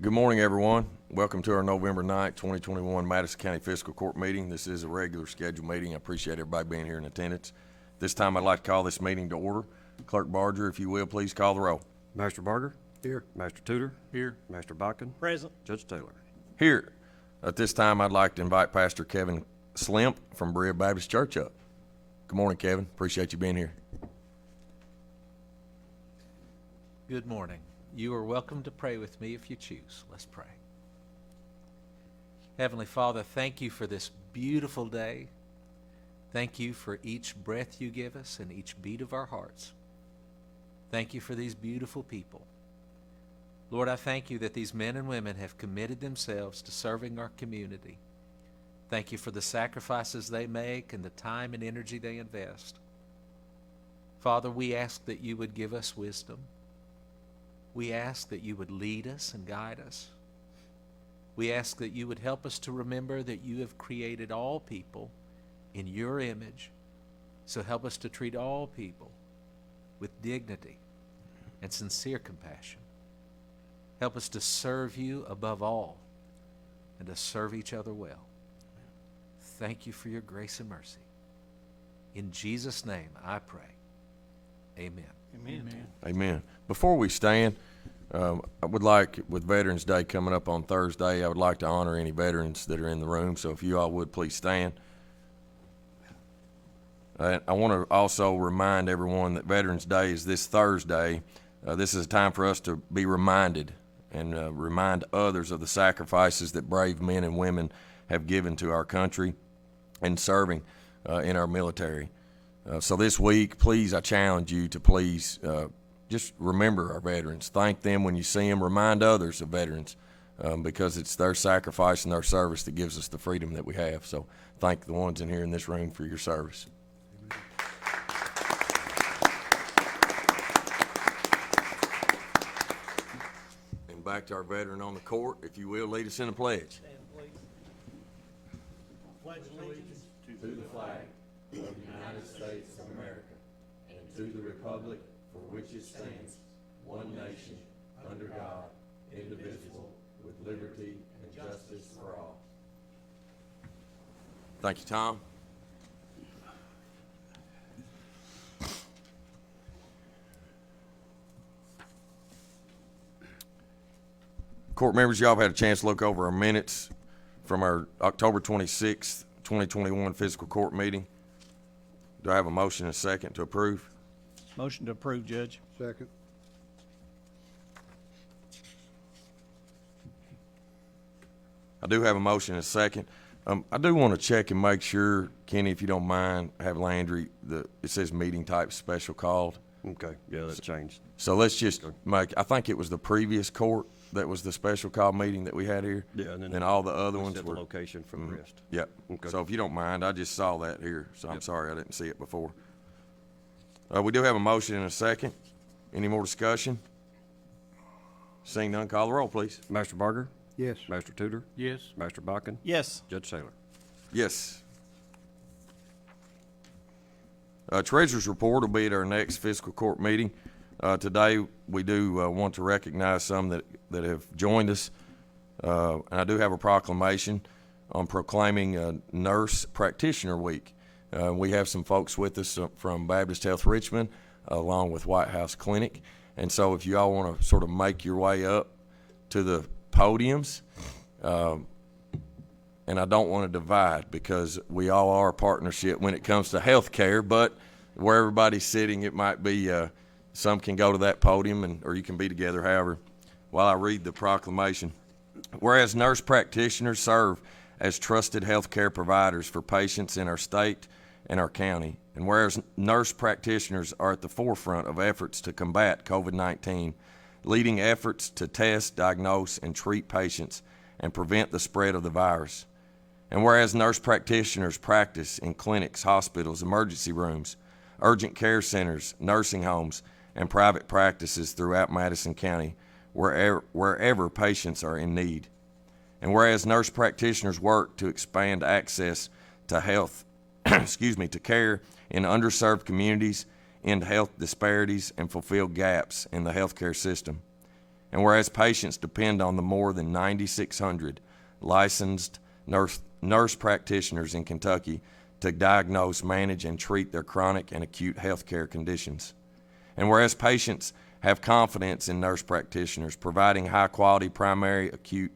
Good morning, everyone. Welcome to our November 9th, 2021 Madison County Fiscal Court meeting. This is a regular scheduled meeting. I appreciate everybody being here in attendance. This time I'd like to call this meeting to order. Clerk Barger, if you will, please call the roll. Master Barger? Here. Master Tudor? Here. Master Bakken? Present. Judge Taylor? Here. At this time, I'd like to invite Pastor Kevin Slimp from Berea Baptist Church up. Good morning, Kevin. Appreciate you being here. Good morning. You are welcome to pray with me if you choose. Let's pray. Heavenly Father, thank you for this beautiful day. Thank you for each breath you give us and each beat of our hearts. Thank you for these beautiful people. Lord, I thank you that these men and women have committed themselves to serving our community. Thank you for the sacrifices they make and the time and energy they invest. Father, we ask that you would give us wisdom. We ask that you would lead us and guide us. We ask that you would help us to remember that you have created all people in your image. So help us to treat all people with dignity and sincere compassion. Help us to serve you above all and to serve each other well. Thank you for your grace and mercy. In Jesus' name I pray. Amen. Amen. Amen. Before we stand, I would like, with Veterans Day coming up on Thursday, I would like to honor any veterans that are in the room. So if you all would, please stand. I want to also remind everyone that Veterans Day is this Thursday. This is a time for us to be reminded and remind others of the sacrifices that brave men and women have given to our country and serving in our military. So this week, please, I challenge you to please just remember our veterans. Thank them when you see them. Remind others of veterans because it's their sacrifice and their service that gives us the freedom that we have. So thank the ones in here in this room for your service. And back to our veteran on the court, if you will, lead us in a pledge. Stand, please. Pledge allegiance To the flag of the United States of America and to the republic for which it stands, one nation, under God, indivisible, with liberty and justice for all. Thank you, Tom. Court members, y'all have had a chance to look over our minutes from our October 26th, 2021 fiscal court meeting. Do I have a motion and a second to approve? Motion to approve, Judge. Second. I do have a motion and a second. I do want to check and make sure, Kenny, if you don't mind, have Landry, it says meeting type special called. Okay, yeah, that changed. So let's just make, I think it was the previous court that was the special call meeting that we had here. Yeah, and then And all the other we ones set the were. location for the rest. Yep. Okay. So if you don't mind, I just saw that here, so I'm sorry I didn't see it before. We do have a motion and a second. Any more discussion? Seeing none, call the roll, please. Master Barger? Yes. Master Tudor? Yes. Master Bakken? Yes. Judge Taylor? Yes. Treasurer's report will be at our next fiscal court meeting. Today, we do want to recognize some that have joined us. And I do have a proclamation on proclaiming Nurse Practitioner Week. We have some folks with us from Baptist Health Richmond, along with White House Clinic. And so if you all want to sort of make your way up to the podiums, and I don't want to divide because we all are a partnership when it comes to health care, but where everybody's sitting, it might be some can go to that podium or you can be together, however, while I read the proclamation. Whereas nurse practitioners serve as trusted health care providers for patients in our state and our county, and whereas nurse practitioners are at the forefront of efforts to combat COVID-19, leading efforts to test, diagnose, and treat patients and prevent the spread of the virus. And whereas nurse practitioners practice in clinics, hospitals, emergency rooms, urgent care centers, nursing homes, and private practices throughout Madison County, wherever patients are in need. And whereas nurse practitioners work to expand access to health, to care in underserved communities, end health disparities, and fulfill gaps in the healthcare system. And whereas patients depend on the more than 9,600 licensed nurse practitioners in Kentucky to diagnose, manage, and treat their chronic and acute health care conditions. And whereas patients have confidence in nurse practitioners providing high-quality primary, acute,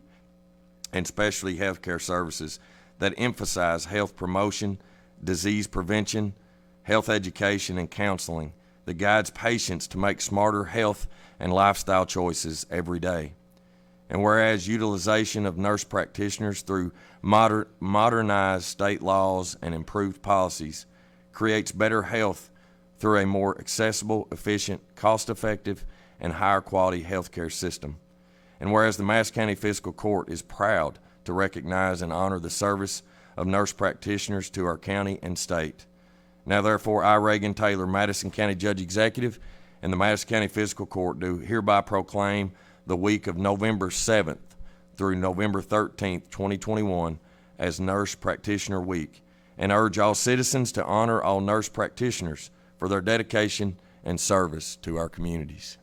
and specialty health care services that emphasize health promotion, disease prevention, health education, and counseling that guides patients to make smarter health and lifestyle choices every day. And whereas utilization of nurse practitioners through modernized state laws and improved policies creates better health through a more accessible, efficient, cost-effective, and higher quality healthcare system. And whereas the Madison County Fiscal Court is proud to recognize and honor the service of nurse practitioners to our county and state. Now therefore, I, Reagan Taylor, Madison County Judge Executive, and the Madison County Fiscal Court do hereby proclaim the week of November 7th through November 13th, 2021 as Nurse Practitioner Week, and urge all citizens to honor all nurse practitioners for their dedication and service to our communities.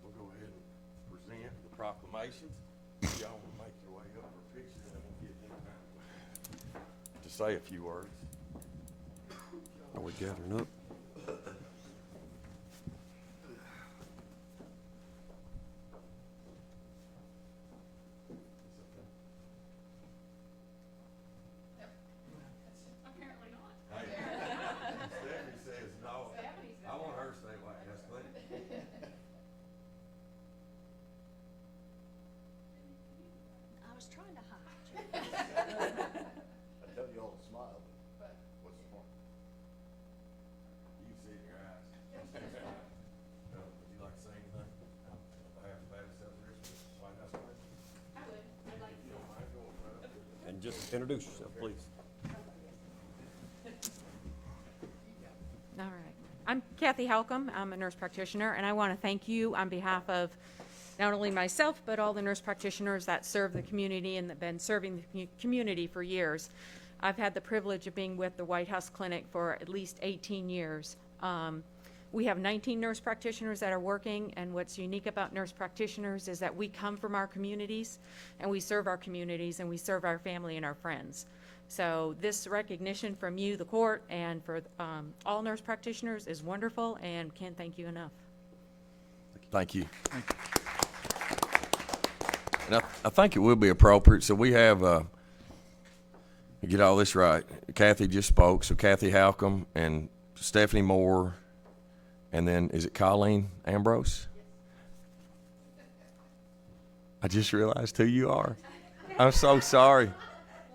We'll go ahead and present the proclamations. Y'all will make your way up for pictures, and we'll get them to say a few words. Are we gathering up? Apparently not. Stephanie says no. I want her to say like that's plenty. I was trying to hide. I tell you all to smile, but what's the point? You can see it in your eyes. Would you like to say anything? On behalf of Madison, White House Clerk? I would. I'd like You don't mind going right up there? And just introduce yourself, please. All right. I'm Kathy Halcomb. I'm a nurse practitioner, and I want to thank you on behalf of not only myself, but all the nurse practitioners that serve the community and that have been serving the community for years. I've had the privilege of being with the White House Clinic for at least 18 years. We have 19 nurse practitioners that are working, and what's unique about nurse practitioners is that we come from our communities, and we serve our communities, and we serve our family and our friends. So this recognition from you, the court, and for all nurse practitioners is wonderful, and can't thank you enough. Thank you. And I think it will be appropriate. So we have, to get all this right, Kathy just spoke. So Kathy Halcomb and Stephanie Moore, and then is it Colleen Ambrose? I just realized who you are. I'm so sorry.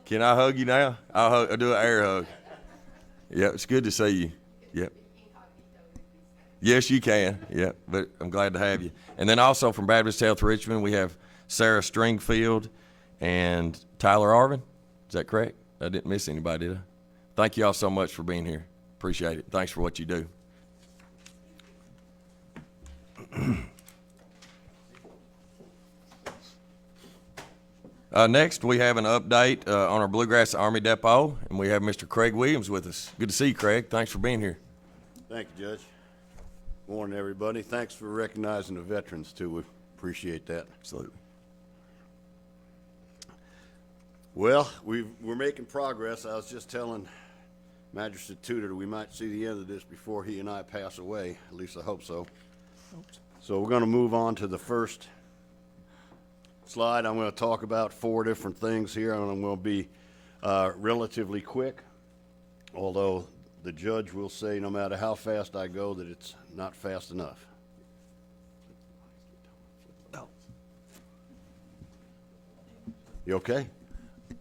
Can I hug you now? I'll do an air hug. Yeah, it's good to see you. Yep. Yes, you can. Yeah, but I'm glad to have you. And then also from Baptist Health Richmond, we have Sarah Stringfield and Tyler Arvin. Is that correct? I didn't miss anybody, did I? Thank you all so much for being here. Appreciate it. Thanks for what you do. Next, we have an update on our Bluegrass Army Depot, and we have Mr. Craig Williams with us. Good to see you, Craig. Thanks for being here. Thank you, Judge. Morning, everybody. Thanks for recognizing the veterans, too. We appreciate that. Absolutely. Well, we're making progress. I was just telling Magistrate Tudor we might see the end of this before he and I pass away. At least I hope so. So we're going to move on to the first slide. I'm going to talk about 4 different things here, and I'm going to be relatively quick, although the judge will say no matter how fast I go that it's not fast enough. You okay?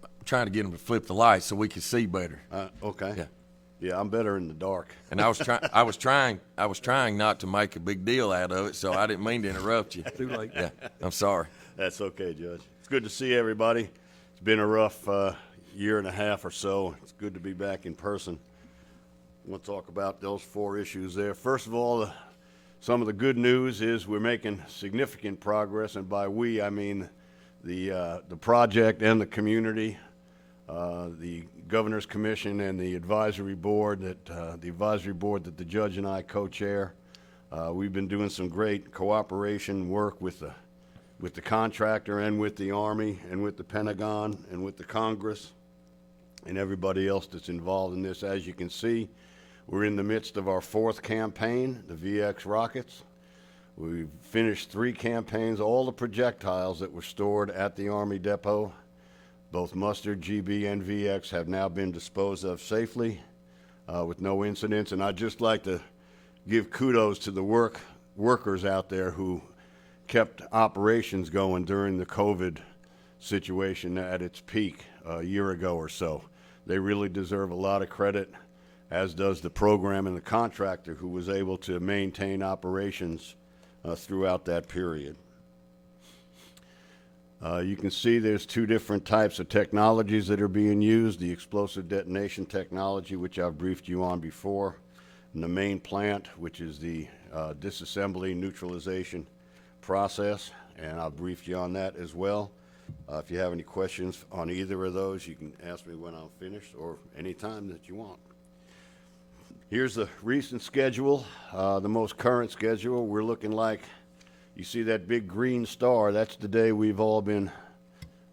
I'm trying to get him to flip the light so we can see better. Okay. Yeah. Yeah, I'm better in the dark. And I was trying not to make a big deal out of it, so I didn't mean to interrupt you. Too late. Yeah, I'm sorry. That's okay, Judge. It's good to see everybody. It's been a rough year and a half or so. It's good to be back in person. I want to talk about those 4 issues there. First of all, some of the good news is we're making significant progress, and by we, I mean the project and the community. the Governor's Commission and the advisory board that the judge and I co-chair. We've been doing some great cooperation work with the contractor and with the Army and with the Pentagon and with the Congress and everybody else that's involved in this. As you can see, we're in the midst of our 4th campaign, the VX rockets. We've finished 3 campaigns. All the projectiles that were stored at the Army depot, both Mustard, GB, and VX, have now been disposed of safely with no incidents. And I'd just like to give kudos to the workers out there who kept operations going during the COVID situation at its peak a year ago or so. They really deserve a lot of credit, as does the program and the contractor who was able to maintain operations throughout that period. You can see there's 2 different types of technologies that are being used: the explosive detonation technology, which I've briefed you on before, and the main plant, which is the disassembly neutralization process, and I've briefed you on that as well. If you have any questions on either of those, you can ask me when I'm finished or any time that you want. Here's the recent schedule, the most current schedule. We're looking like, you see that big green star, that's the day we've all been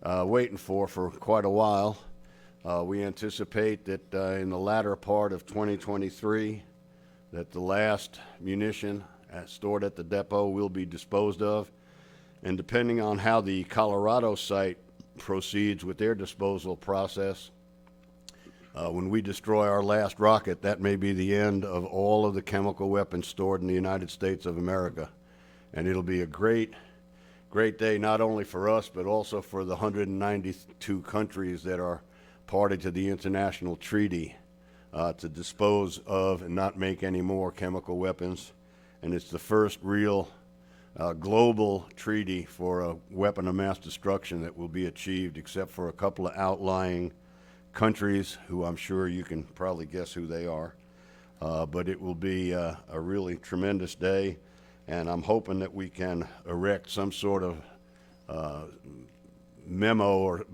waiting for quite a while. We anticipate that in the latter part of 2023, that the last munition stored at the depot will be disposed of. And depending on how the Colorado site proceeds with their disposal process, when we destroy our last rocket, that may be the end of all of the chemical weapons stored in the United States of America. And it'll be a great day, not only for us, but also for the 192 countries that are party to the international treaty to dispose of and not make any more chemical weapons. And it's the first real global treaty for a weapon of mass destruction that will be achieved, except for a couple of outlying countries who I'm sure you can probably guess who they are. But it will be a really tremendous day, and I'm hoping that we can erect some sort of memo or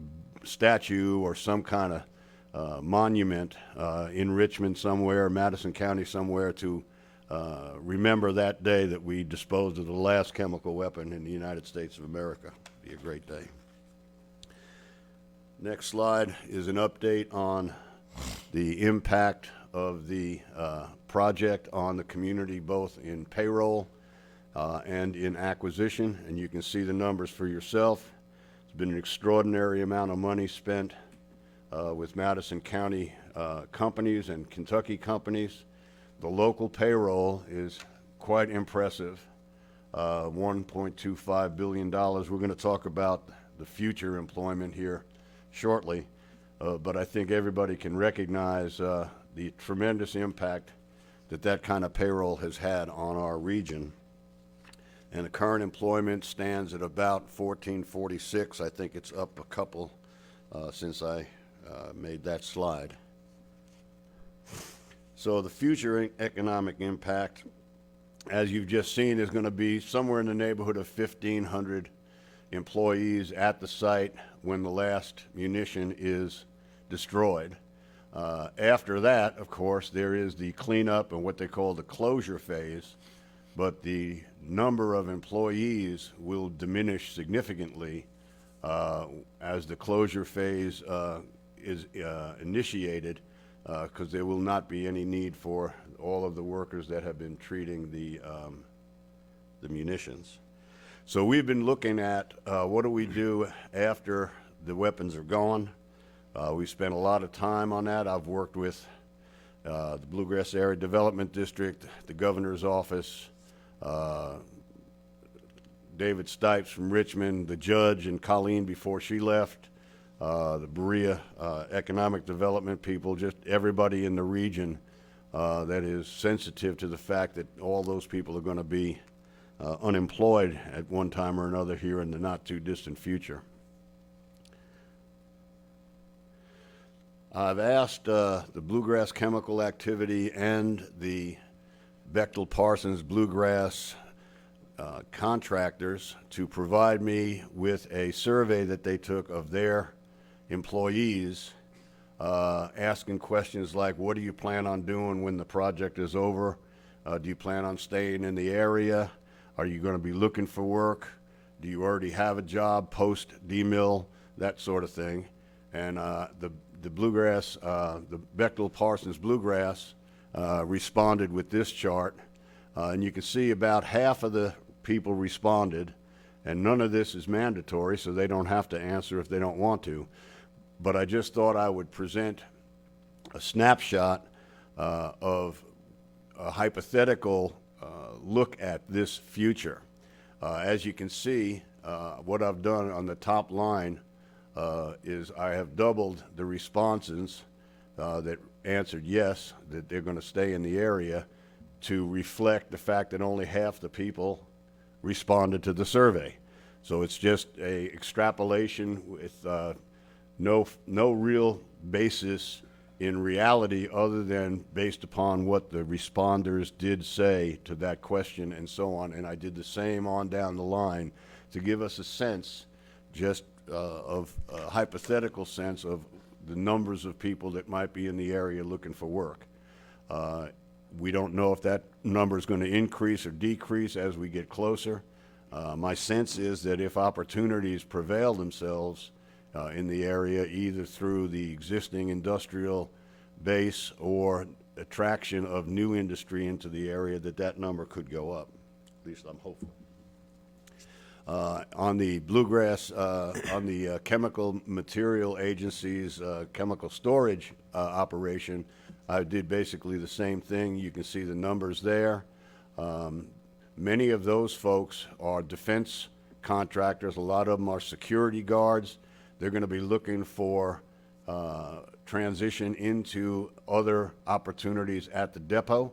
statue or some kind of monument in Richmond somewhere, Madison County somewhere, to remember that day that we disposed of the last chemical weapon in the United States of America. It'll be a great day. Next slide is an update on the impact of the project on the community, both in payroll and in acquisition, and you can see the numbers for yourself. It's been an extraordinary amount of money spent with Madison County companies and Kentucky companies. The local payroll is quite impressive, $1.25 billion. We're going to talk about the future employment here shortly, but I think everybody can recognize the tremendous impact that kind of payroll has had on our region. And the current employment stands at about 1446. I think it's up a couple since I made that slide. So the future economic impact, as you've just seen, is going to be somewhere in the neighborhood of 1,500 employees at the site when the last munition is destroyed. After that, of course, there is the cleanup and what they call the closure phase, but the number of employees will diminish significantly as the closure phase is initiated, because there will not be any need for all of the workers that have been treating the munitions. So we've been looking at what do we do after the weapons are gone. We spent a lot of time on that. I've worked with the Bluegrass Area Development District, the Governor's Office, David Stipes from Richmond, the judge, and Colleen before she left, the Berea economic development people, just everybody in the region that is sensitive to the fact that all those people are going to be unemployed at one time or another here in the not too distant future. I've asked the Bluegrass Chemical Activity and the Bechtel Parsons Bluegrass contractors to provide me with a survey that they took of their employees asking questions like, what do you plan on doing when the project is over? Do you plan on staying in the area? Are you going to be looking for work? Do you already have a job post-DMIL? That sort of thing. And the Bluegrass, the Bechtel Parsons Bluegrass responded with this chart. And you can see about half of the people responded, and none of this is mandatory, so they don't have to answer if they don't want to. But I just thought I would present a snapshot of a hypothetical look at this future. As you can see, what I've done on the top line is I have doubled the responses that answered yes, that they're going to stay in the area, to reflect the fact that only half the people responded to the survey. So it's just a extrapolation with no real basis in reality other than based upon what the responders did say to that question and so on. And I did the same on down the line to give us a sense just of a hypothetical sense of the numbers of people that might be in the area looking for work. We don't know if that number is going to increase or decrease as we get closer. My sense is that if opportunities prevail themselves in the area, either through the existing industrial base or attraction of new industry into the area, that number could go up. At least I'm hopeful. On the Bluegrass, on the Chemical Material Agency's chemical storage operation, I did basically the same thing. You can see the numbers there. Many of those folks are defense contractors. A lot of them are security guards. They're going to be looking for transition into other opportunities at the depot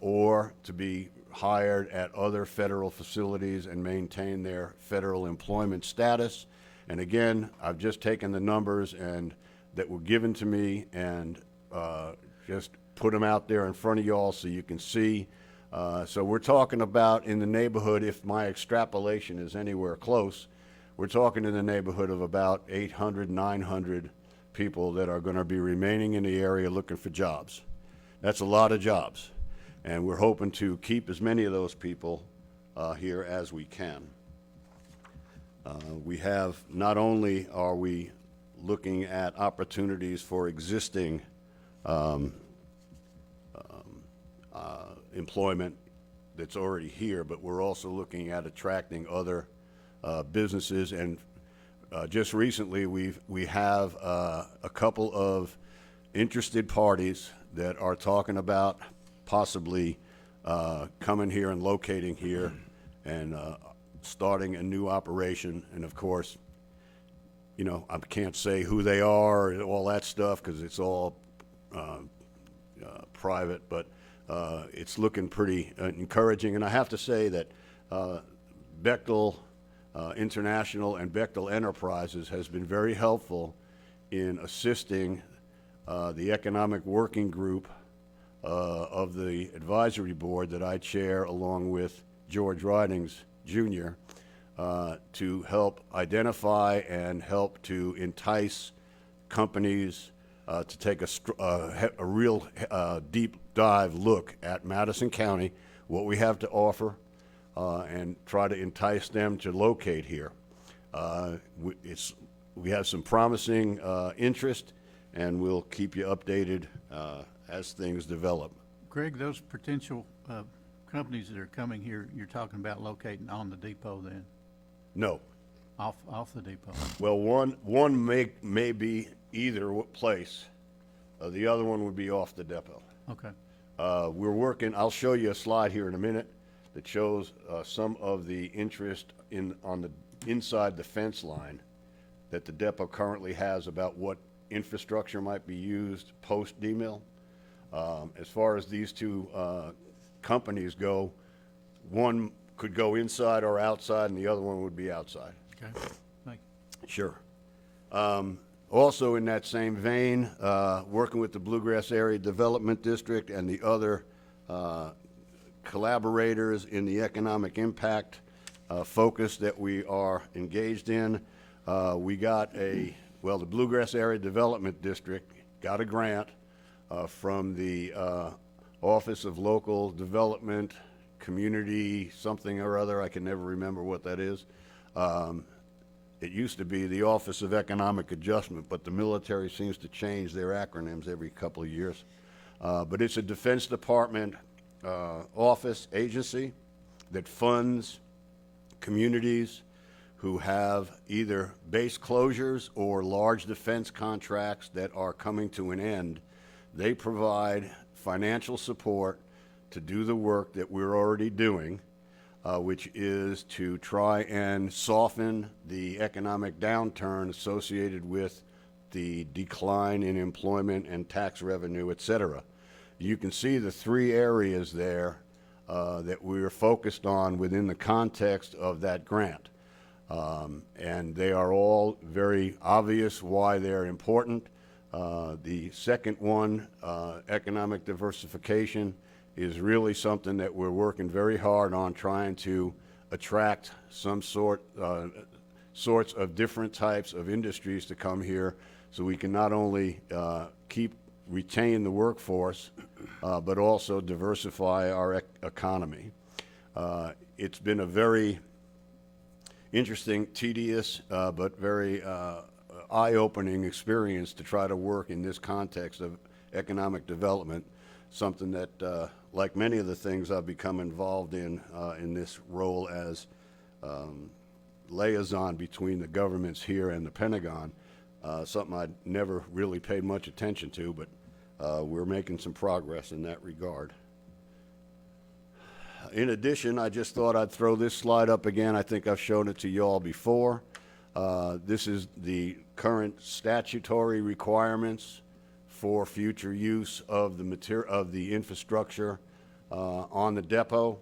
or to be hired at other federal facilities and maintain their federal employment status. And again, I've just taken the numbers and that were given to me and just put them out there in front of y'all so you can see. So we're talking about in the neighborhood, if my extrapolation is anywhere close, we're talking in the neighborhood of about 800, 900 people that are going to be remaining in the area looking for jobs. That's a lot of jobs. And we're hoping to keep as many of those people here as we can. We have, not only are we looking at opportunities for existing employment that's already here, but we're also looking at attracting other businesses. And just recently, we have a couple of interested parties that are talking about possibly coming here and locating here and starting a new operation. And of course, you know, I can't say who they are and all that stuff because it's all private, but it's looking pretty encouraging. And I have to say that Bechtel International and Bechtel Enterprises has been very helpful in assisting the economic working group of the advisory board that I chair along with George Ridings Jr. To help identify and help to entice companies to take a real deep dive look at Madison County, what we have to offer, and try to entice them to locate here. We have some promising interest, and we'll keep you updated as things develop. Greg, those potential companies that are coming here, you're talking about locating on the depot then, No. off the depot? Well, one may be either place. The other one would be off the depot. Okay. We're working, I'll show you a slide here in a minute that shows some of the interest on the inside the fence line that the depot currently has about what infrastructure might be used post-DMIL. As far as these two companies go, one could go inside or outside and the other one would be outside. Okay. Thank you. Sure. Also in that same vein, working with the Bluegrass Area Development District and the other collaborators in the economic impact focus that we are engaged in, we got well, the Bluegrass Area Development District got a grant from the Office of Local Development, Community something or other. I can never remember what that is. It used to be the Office of Economic Adjustment, but the military seems to change their acronyms every couple of years. But it's a Defense Department office, agency that funds communities who have either base closures or large defense contracts that are coming to an end. They provide financial support to do the work that we're already doing, which is to try and soften the economic downturn associated with the decline in employment and tax revenue, et cetera. You can see the three areas there that we're focused on within the context of that grant. And they are all very obvious why they're important. The second one, economic diversification, is really something that we're working very hard on, trying to attract some sorts of different types of industries to come here, so we can not only retain the workforce, but also diversify our economy. It's been a very interesting, tedious, but very eye-opening experience to try to work in this context of economic development, something that, like many of the things I've become involved in this role as liaison between the governments here and the Pentagon, something I'd never really paid much attention to, but we're making some progress in that regard. In addition, I just thought I'd throw this slide up again. I think I've shown it to you all before. This is the current statutory requirements for future use of the infrastructure on the depot.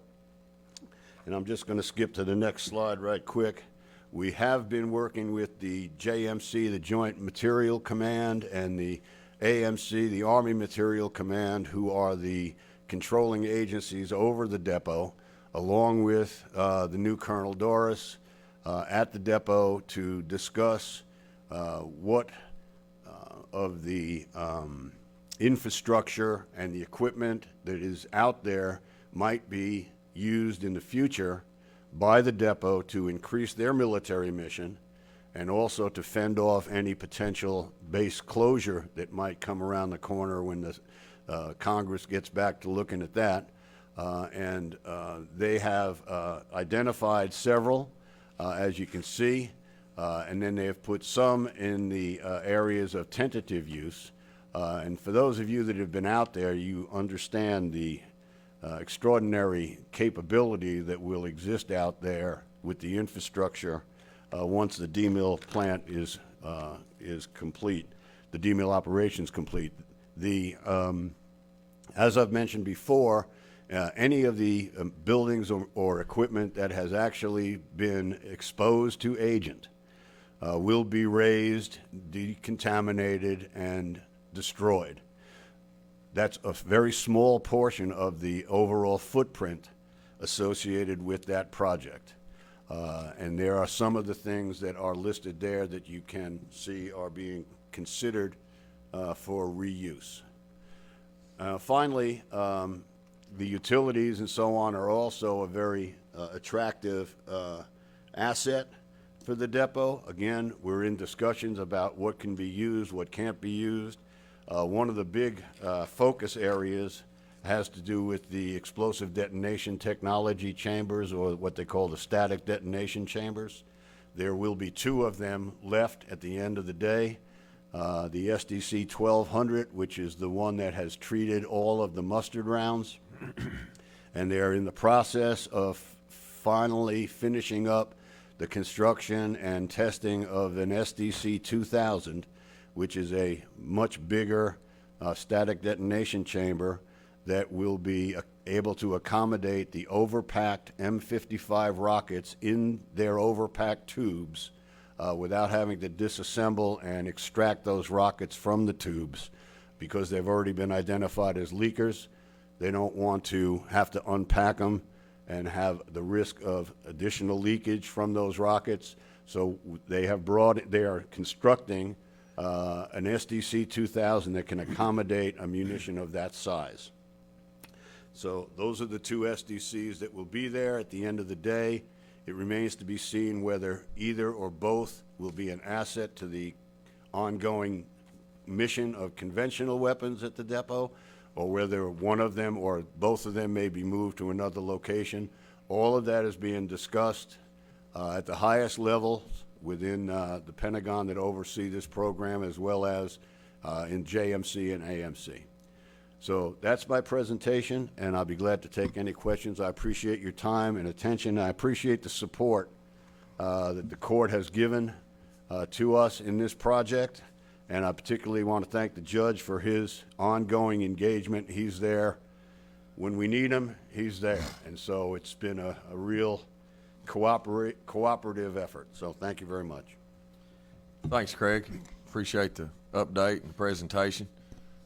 And I'm just going to skip to the next slide right quick. We have been working with the JMC, the Joint Materiel Command, and the AMC, the Army Materiel Command, who are the controlling agencies over the depot, along with the new Colonel Doris at the depot to discuss what of the infrastructure and the equipment that is out there might be used in the future by the depot to increase their military mission, and also to fend off any potential base closure that might come around the corner when the Congress gets back to looking at that. They have identified several, as you can see, and then they have put some in the areas of tentative use. And for those of you that have been out there, you understand the extraordinary capability that will exist out there with the infrastructure once the DMIL plant is complete, the DMIL operations complete. As I've mentioned before, any of the buildings or equipment that has actually been exposed to agent will be raised, decontaminated, and destroyed. That's a very small portion of the overall footprint associated with that project. And there are some of the things that are listed there that you can see are being considered for reuse. Finally, the utilities and so on are also a very attractive asset for the depot. Again, we're in discussions about what can be used, what can't be used. One of the big focus areas has to do with the explosive detonation technology chambers, or what they call the static detonation chambers. There will be 2 of them left at the end of the day. The SDC 1200, which is the one that has treated all of the mustard rounds, and they're in the process of finally finishing up the construction and testing of an SDC 2000, which is a much bigger static detonation chamber that will be able to accommodate the overpacked M55 rockets in their overpacked tubes without having to disassemble and extract those rockets from the tubes, because they've already been identified as leakers. They don't want to have to unpack them and have the risk of additional leakage from those rockets. So they are constructing an SDC 2000 that can accommodate a munition of that size. So those are the two SDCs that will be there at the end of the day. It remains to be seen whether either or both will be an asset to the ongoing mission of conventional weapons at the depot, or whether one of them or both of them may be moved to another location. All of that is being discussed at the highest levels within the Pentagon that oversee this program, as well as in JMC and AMC. So that's my presentation, and I'll be glad to take any questions. I appreciate your time and attention. I appreciate the support that the court has given to us in this project, and I particularly want to thank the judge for his ongoing engagement. He's there when we need him. He's there, and so it's been a real cooperative effort. So thank you very much. Thanks, Craig. Appreciate the update and the presentation.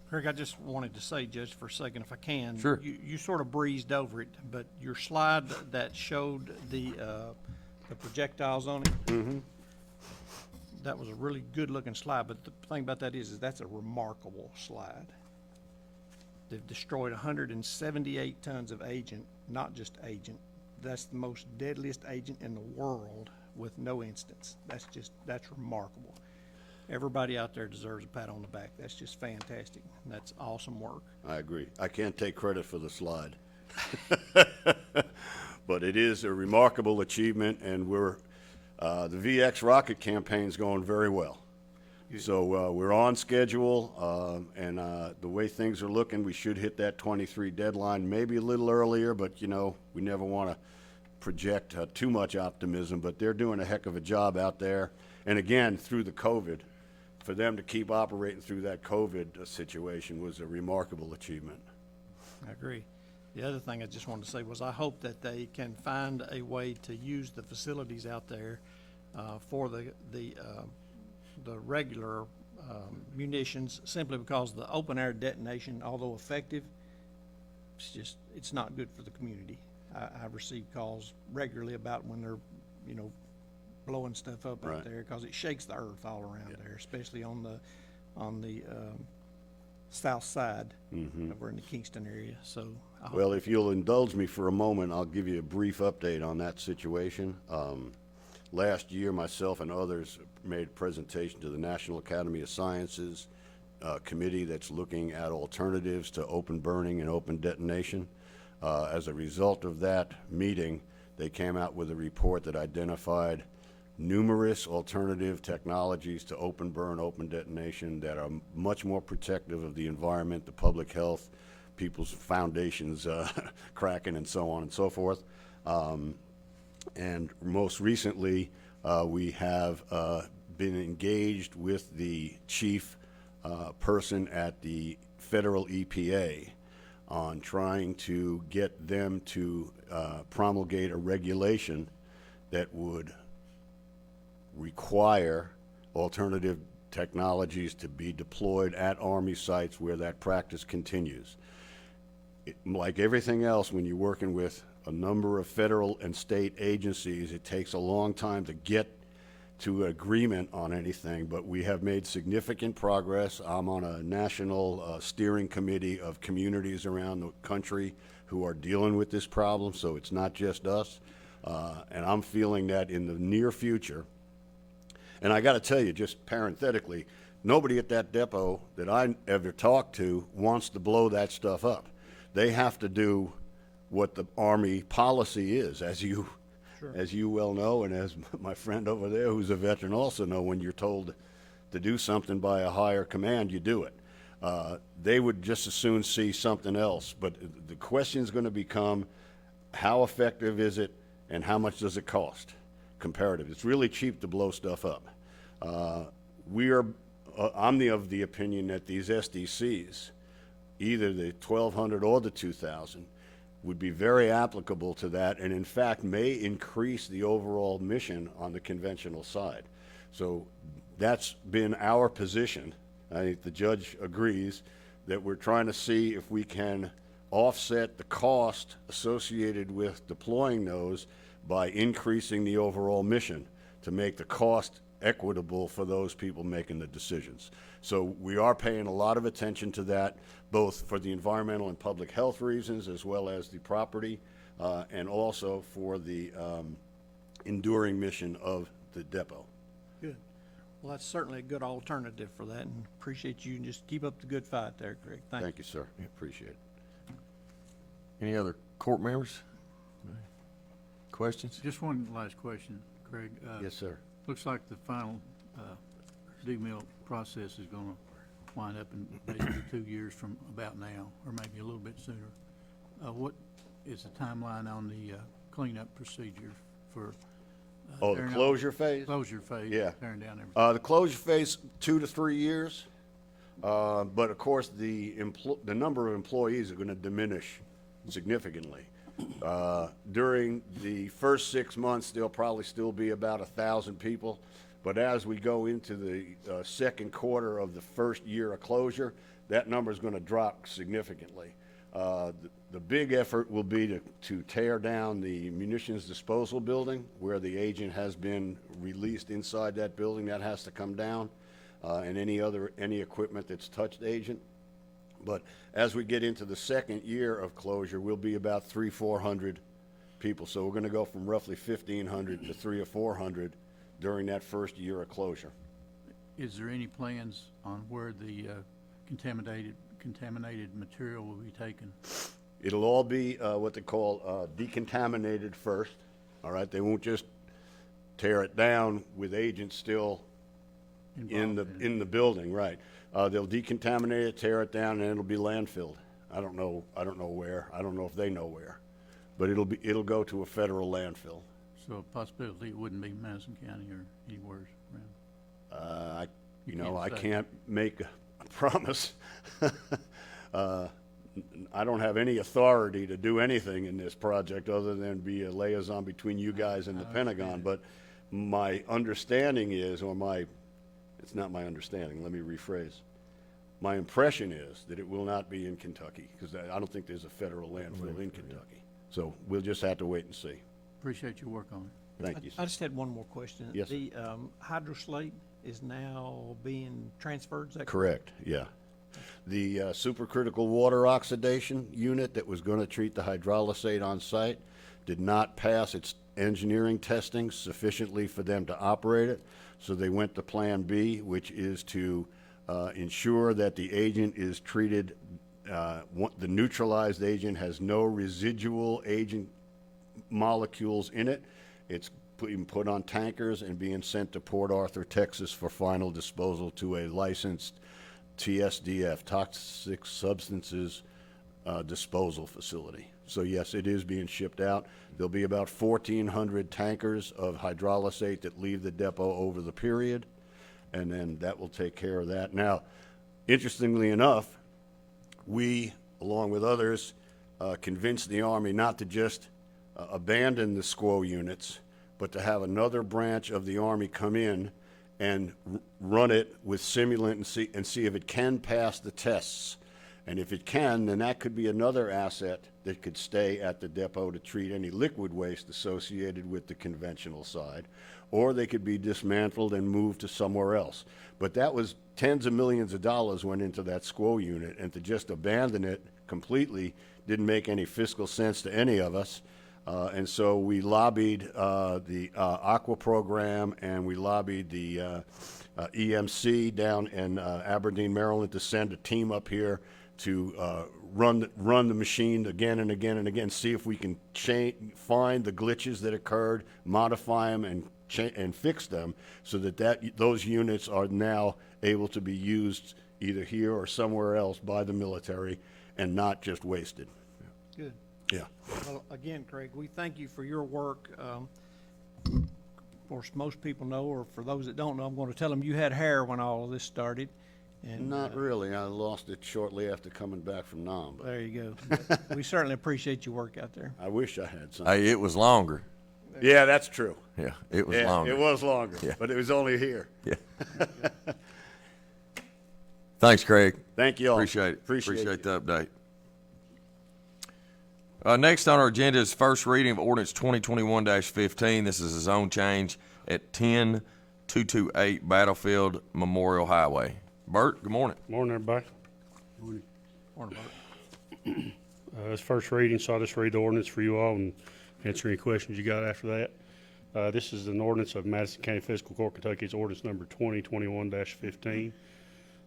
Craig, I just wanted to say, Judge, for a second, if I can. Sure. You sort of breezed over it, but your slide that showed the projectiles on it, that was a really good-looking slide, but the thing about that is that's a remarkable slide. They've destroyed 178 tons of agent, not just agent. That's the most deadliest agent in the world with no instance. That's remarkable. Everybody out there deserves a pat on the back. That's just fantastic. That's awesome work. I agree. I can't take credit for the slide. But it is a remarkable achievement, and the VX rocket campaign is going very well. So we're on schedule, and the way things are looking, we should hit that 23 deadline, maybe a little earlier, but, you know, we never want to project too much optimism, but they're doing a heck of a job out there. And again, through the COVID, for them to keep operating through that COVID situation was a remarkable achievement. I agree. The other thing I just wanted to say was I hope that they can find a way to use the facilities out there for the regular munitions, simply because the open air detonation, although effective, it's not good for the community. I've received calls regularly about when they're, you know, blowing stuff up out there, because it shakes the earth all around there, especially on the south side over in the Kingston area. So Well, if you'll indulge me for a moment, I'll give you a brief update on that situation. Last year, myself and others made a presentation to the National Academy of Sciences committee that's looking at alternatives to open burning and open detonation. As a result of that meeting, they came out with a report that identified numerous alternative technologies to open burn, open detonation that are much more protective of the environment, the public health, people's foundations cracking, and so on and so forth. And most recently, we have been engaged with the chief person at the federal EPA on trying to get them to promulgate a regulation that would require alternative technologies to be deployed at Army sites where that practice continues. Like everything else, when you're working with a number of federal and state agencies, it takes a long time to get to agreement on anything, but we have made significant progress. I'm on a national steering committee of communities around the country who are dealing with this problem, so it's not just us. And I'm feeling that in the near future. And I got to tell you, just parenthetically, nobody at that depot that I ever talked to wants to blow that stuff up. They have to do what the Army policy is, as you well know, and as my friend over there who's a veteran also know, when you're told to do something by a higher command, you do it. They would just as soon see something else. But the question is going to become, how effective is it and how much does it cost? Comparative. It's really cheap to blow stuff up. I'm of the opinion that these SDCs, either the 1200 or the 2000, would be very applicable to that, and in fact may increase the overall mission on the conventional side. So that's been our position. I think the judge agrees that we're trying to see if we can offset the cost associated with deploying those by increasing the overall mission. to make the cost equitable for those people making the decisions. So we are paying a lot of attention to that, both for the environmental and public health reasons, as well as the property, and also for the enduring mission of the depot. Good. Well, that's certainly a good alternative for that, and appreciate you, and just keep up the good fight there, Craig. Thank you. Thank you, sir. Appreciate it. Any other court members? Questions? Just one last question, Craig. Yes, sir. Looks like the final DMIL process is going to wind up in basically 2 years from about now, or maybe a little bit sooner. What is the timeline on the cleanup procedure for? Oh, the tearing closure phase? Closure phase, Yeah. tearing down everything. The closure phase, 2 to 3 years. But of course, the number of employees are going to diminish significantly. During the first 6 months, there'll probably still be about 1,000 people. But as we go into the second quarter of the first year of closure, that number is going to drop significantly. The big effort will be to tear down the munitions disposal building where the agent has been released inside that building. That has to come down, and any equipment that's touched the agent. But as we get into the second year of closure, we'll be about 300-400 people. So we're going to go from roughly 1,500 to 300 or 400 during that first year of closure. Is there any plans on where the contaminated material will be taken? It'll all be what they call decontaminated first. All right, they won't just tear it down with agents still in the building, right? They'll decontaminate it, tear it down, and it'll be landfilled. I don't know where. I don't know if they know where, but it'll go to a federal landfill. So a possibility it wouldn't be Madison County or anywhere around? I say. can't make a promise. I don't have any authority to do anything in this project other than be a liaison between you guys and the Pentagon. But my understanding is, it's not my understanding, let me rephrase. My impression is that it will not be in Kentucky, because I don't think there's a federal landfill in Kentucky. So we'll just have to wait and see. Appreciate your work on it. Thank you, I sir. just had one more question. Yes, sir. The hydroslate is now being transferred, is that Correct, yeah. The supercritical water oxidation unit that was going to treat the hydrolysate on site did not pass its engineering testing sufficiently for them to operate it. So they went to Plan B, which is to ensure that the agent is treated, the neutralized agent has no residual agent molecules in it. It's being put on tankers and being sent to Port Arthur, Texas for final disposal to a licensed TSDF, Toxic Substances Disposal Facility. So yes, it is being shipped out. There'll be about 1,400 tankers of hydrolysate that leave the depot over the period, and then that will take care of that. Now, interestingly enough, we, along with others, convinced the Army not to just abandon the SCWO units, but to have another branch of the Army come in and run it with simulant and see if it can pass the tests. And if it can, then that could be another asset that could stay at the depot to treat any liquid waste associated with the conventional side, or they could be dismantled and moved to somewhere else. But that was tens of millions of dollars went into that SCWO unit, and to just abandon it completely didn't make any fiscal sense to any of us. And so we lobbied the Aqua program, and we lobbied the EMC down in Aberdeen, Maryland, to send a team up here to run the machine again and again and again, see if we can find the glitches that occurred, modify them, and fix them, so that those units are now able to be used either here or somewhere else by the military and not just wasted. Good. Yeah. Well, again, Craig, we thank you for your work. Of course, most people know, or for those that don't know, I'm going to tell them you had hair when all of this started. And Not really. I lost it shortly after coming back from Nam, but there you go. But we certainly appreciate your work out there. I wish I had some. Hey, it was longer. Yeah, that's true. Yeah, it was Yeah, longer. it was longer, Yeah. but it was only here. Yeah. Thanks, Craig. Thank you all. Appreciate it. Appreciate you. the update. Next on our agenda is first reading of Ordinance 2021-15. This is a zone change at 10228 Battlefield Memorial Highway. Bert, good morning. Morning, everybody. Morning, Bert. It's first reading, so I'll just read the ordinance for you all and answer any questions you got after that. This is an ordinance of Madison County Fiscal Court, Kentucky. It's ordinance number 2021-15,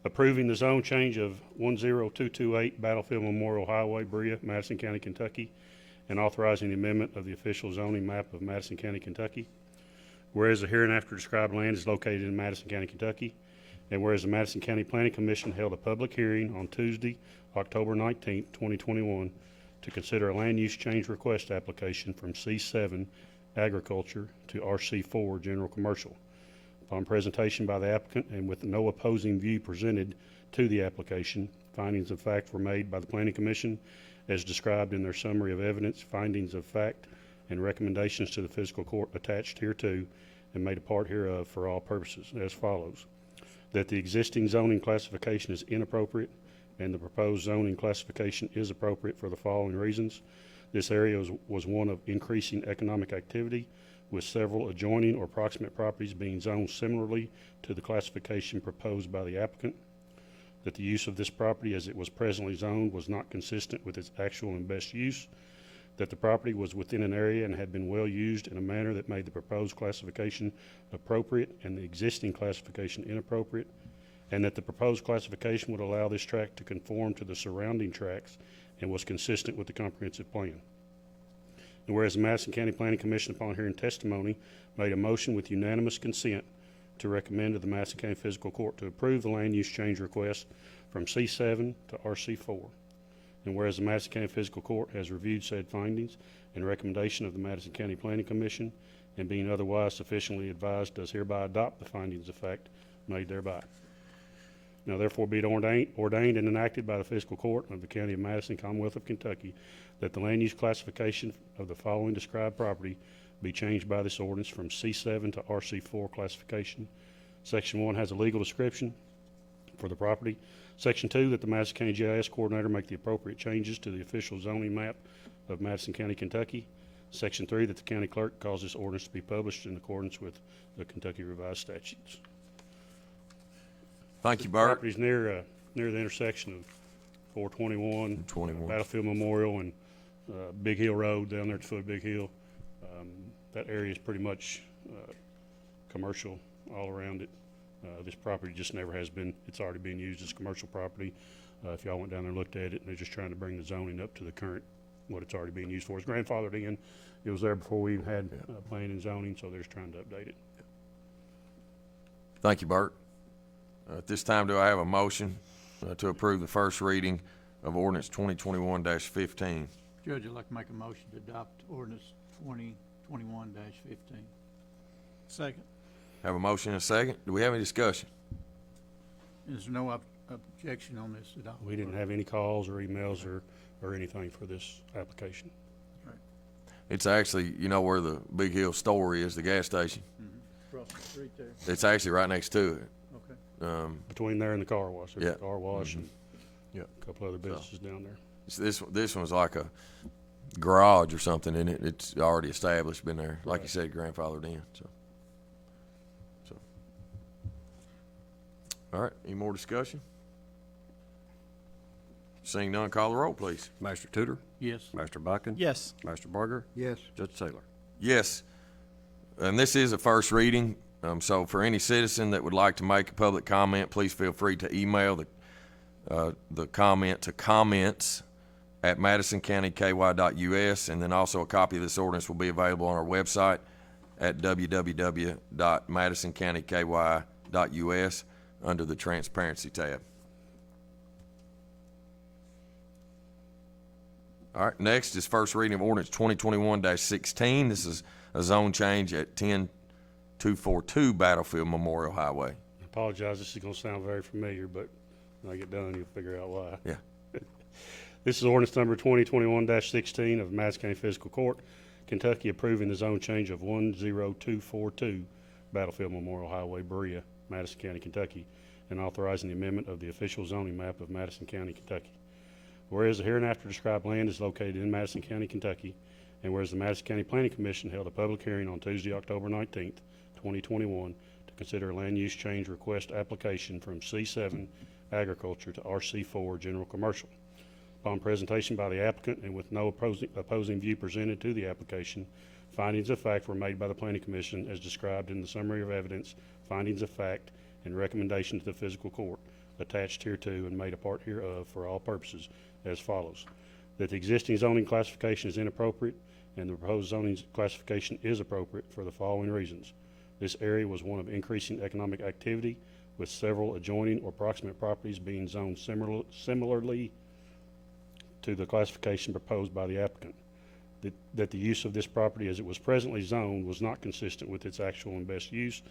approving the zone change of 10228 Battlefield Memorial Highway, Berea, Madison County, Kentucky, and authorizing the amendment of the official zoning map of Madison County, Kentucky. Whereas the hereinafter described land is located in Madison County, Kentucky, and whereas the Madison County Planning Commission held a public hearing on Tuesday, October 19th, 2021, to consider a land use change request application from C7 Agriculture to RC4 General Commercial. Upon presentation by the applicant and with no opposing view presented to the application, findings of fact were made by the Planning Commission as described in their summary of evidence, findings of fact, and recommendations to the Fiscal Court attached hereto and made a part hereof for all purposes as follows. That the existing zoning classification is inappropriate and the proposed zoning classification is appropriate for the following reasons. This area was one of increasing economic activity, with several adjoining or proximate properties being zoned similarly to the classification proposed by the applicant. That the use of this property as it was presently zoned was not consistent with its actual and best use. That the property was within an area and had been well used in a manner that made the proposed classification appropriate and the existing classification inappropriate, and that the proposed classification would allow this tract to conform to the surrounding tracts and was consistent with the comprehensive plan. And whereas the Madison County Planning Commission, upon hearing testimony, made a motion with unanimous consent to recommend to the Madison County Fiscal Court to approve the land use change request from C7 to RC4. And whereas the Madison County Fiscal Court has reviewed said findings and recommendation of the Madison County Planning Commission, and being otherwise sufficiently advised, does hereby adopt the findings of fact made thereby. Now therefore be it ordained and enacted by the Fiscal Court of the County of Madison, Commonwealth of Kentucky, that the land use classification of the following described property be changed by this ordinance from C7 to RC4 classification. Section 1 has a legal description for the property. Section 2, that the Madison County GIS coordinator make the appropriate changes to the official zoning map of Madison County, Kentucky. Section 3, that the county clerk cause this ordinance to be published in accordance with the Kentucky Revised Statutes. Thank you, Bert. Property's near the intersection of 421, 21. Battlefield Memorial, and Big Hill Road down there at the foot of Big Hill. That area is pretty much commercial all around it. This property just never has been, it's already been used as commercial property. If y'all went down there and looked at it, and they're just trying to bring the zoning up to the current, what it's already being used for. It's grandfathered in. It was there before we even had planning and zoning, so they're just trying to update it. Thank you, Bert. At this time, do I have a motion to approve the first reading of ordinance 2021-15? Judge, I'd like to make a motion to adopt ordinance 2021-15. Second. Have a motion and a second. Do we have any discussion? There's no objection on this at all? We didn't have any calls or emails or anything for this application. It's actually, you know where the Big Hill store is, the gas station? Across the street there. It's actually right next to it. Okay. Between there and the car wash. There's Yeah. a car wash and Yeah. a couple other businesses down there. This one's like a garage or something, and it's already established, been there, like you said, grandfathered in. So, all right. Any more discussion? Seeing none, call the roll, please. Master Tudor, Yes. Master Buckin. Yes. Master Barger, Yes. Judge Taylor. Yes, and this is a first reading. So for any citizen that would like to make a public comment, please feel free to email the comment to comments@madisoncountyky.us, and then also a copy of this ordinance will be available on our website at www.madisoncountyky.us under the Transparency tab. All right, next is first reading of ordinance 2021-16. This is a zone change at 10242 Battlefield Memorial Highway. I apologize, this is going to sound very familiar, but when I get done, you'll figure out why. Yeah. This is ordinance number 2021-16 of Madison County Fiscal Court, Kentucky, approving the zone change of 10242 Battlefield Memorial Highway, Berea, Madison County, Kentucky, and authorizing the amendment of the official zoning map of Madison County, Kentucky. Whereas the hereinafter described land is located in Madison County, Kentucky, and whereas the Madison County Planning Commission held a public hearing on Tuesday, October 19th, 2021, to consider a land use change request application from C7 Agriculture to RC4 General Commercial. Upon presentation by the applicant and with no opposing view presented to the application, findings of fact were made by the Planning Commission as described in the summary of evidence, findings of fact, and recommendation to the fiscal court attached hereto and made a part hereof for all purposes as follows. That the existing zoning classification is inappropriate and the proposed zoning classification is appropriate for the following reasons. This area was one of increasing economic activity, with several adjoining or proximate properties being zoned similarly to the classification proposed by the applicant. That the use of this property as it was presently zoned was not consistent with its actual and best use,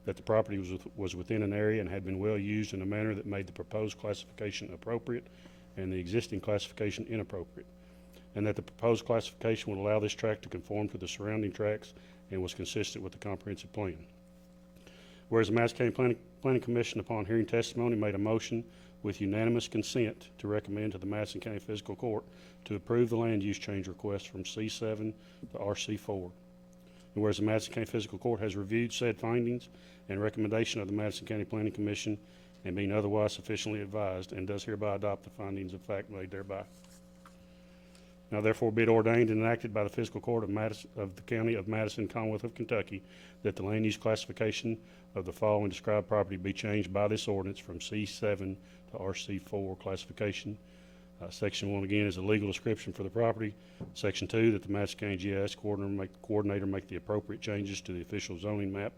that the property was within an area and had been well used in a manner that made the proposed classification appropriate and the existing classification inappropriate, and that the proposed classification would allow this tract to conform to the surrounding tracts and was consistent with the comprehensive plan. Whereas the Madison County Planning Commission, upon hearing testimony, made a motion with unanimous consent to recommend to the Madison County Fiscal Court to approve the land use change request from C7 to RC4. And whereas the Madison County Fiscal Court has reviewed said findings and recommendation of the Madison County Planning Commission and being otherwise sufficiently advised, and does hereby adopt the findings of fact made thereby. Now therefore be it ordained and enacted by the Fiscal Court of the County of Madison, Commonwealth of Kentucky, that the land use classification of the following described property be changed by this ordinance from C7 to RC4 classification. Section 1 again is a legal description for the property. Section 2, that the Madison County GIS coordinator make the appropriate changes to the official zoning map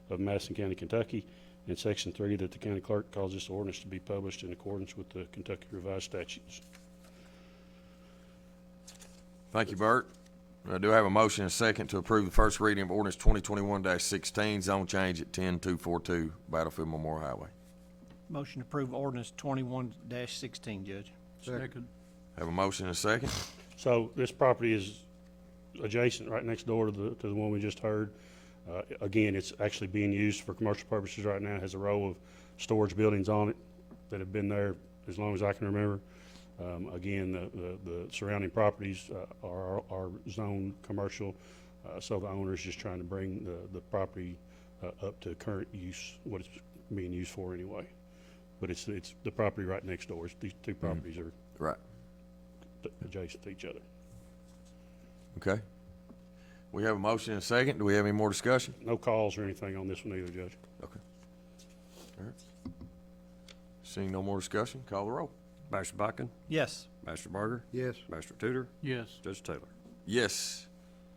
of Madison County, Kentucky. And Section 3, that the county clerk cause this ordinance to be published in accordance with the Kentucky Revised Statutes. Thank you, Bert. I do have a motion and a second to approve the first reading of ordinance 2021-16, zone change at 10242 Battlefield Memorial Highway. Motion to approve ordinance 21-16, Judge. Second. Have a motion and a second. So this property is adjacent, right next door to the one we just heard. Again, it's actually being used for commercial purposes right now. It has a row of storage buildings on it that have been there as long as I can remember. Again, the surrounding properties are zoned commercial, so the owner is just trying to bring the property up to current use, what it's being used for anyway. But it's the property right next door. These two properties are Right. adjacent to each other. Okay. We have a motion and a second. Do we have any more discussion? No calls or anything on this one either, Judge. Okay. All right. Seeing no more discussion, call the roll. Master Botkin, Yes. Master Barger, Yes. Master Tudor, Yes. Judge Taylor. Yes.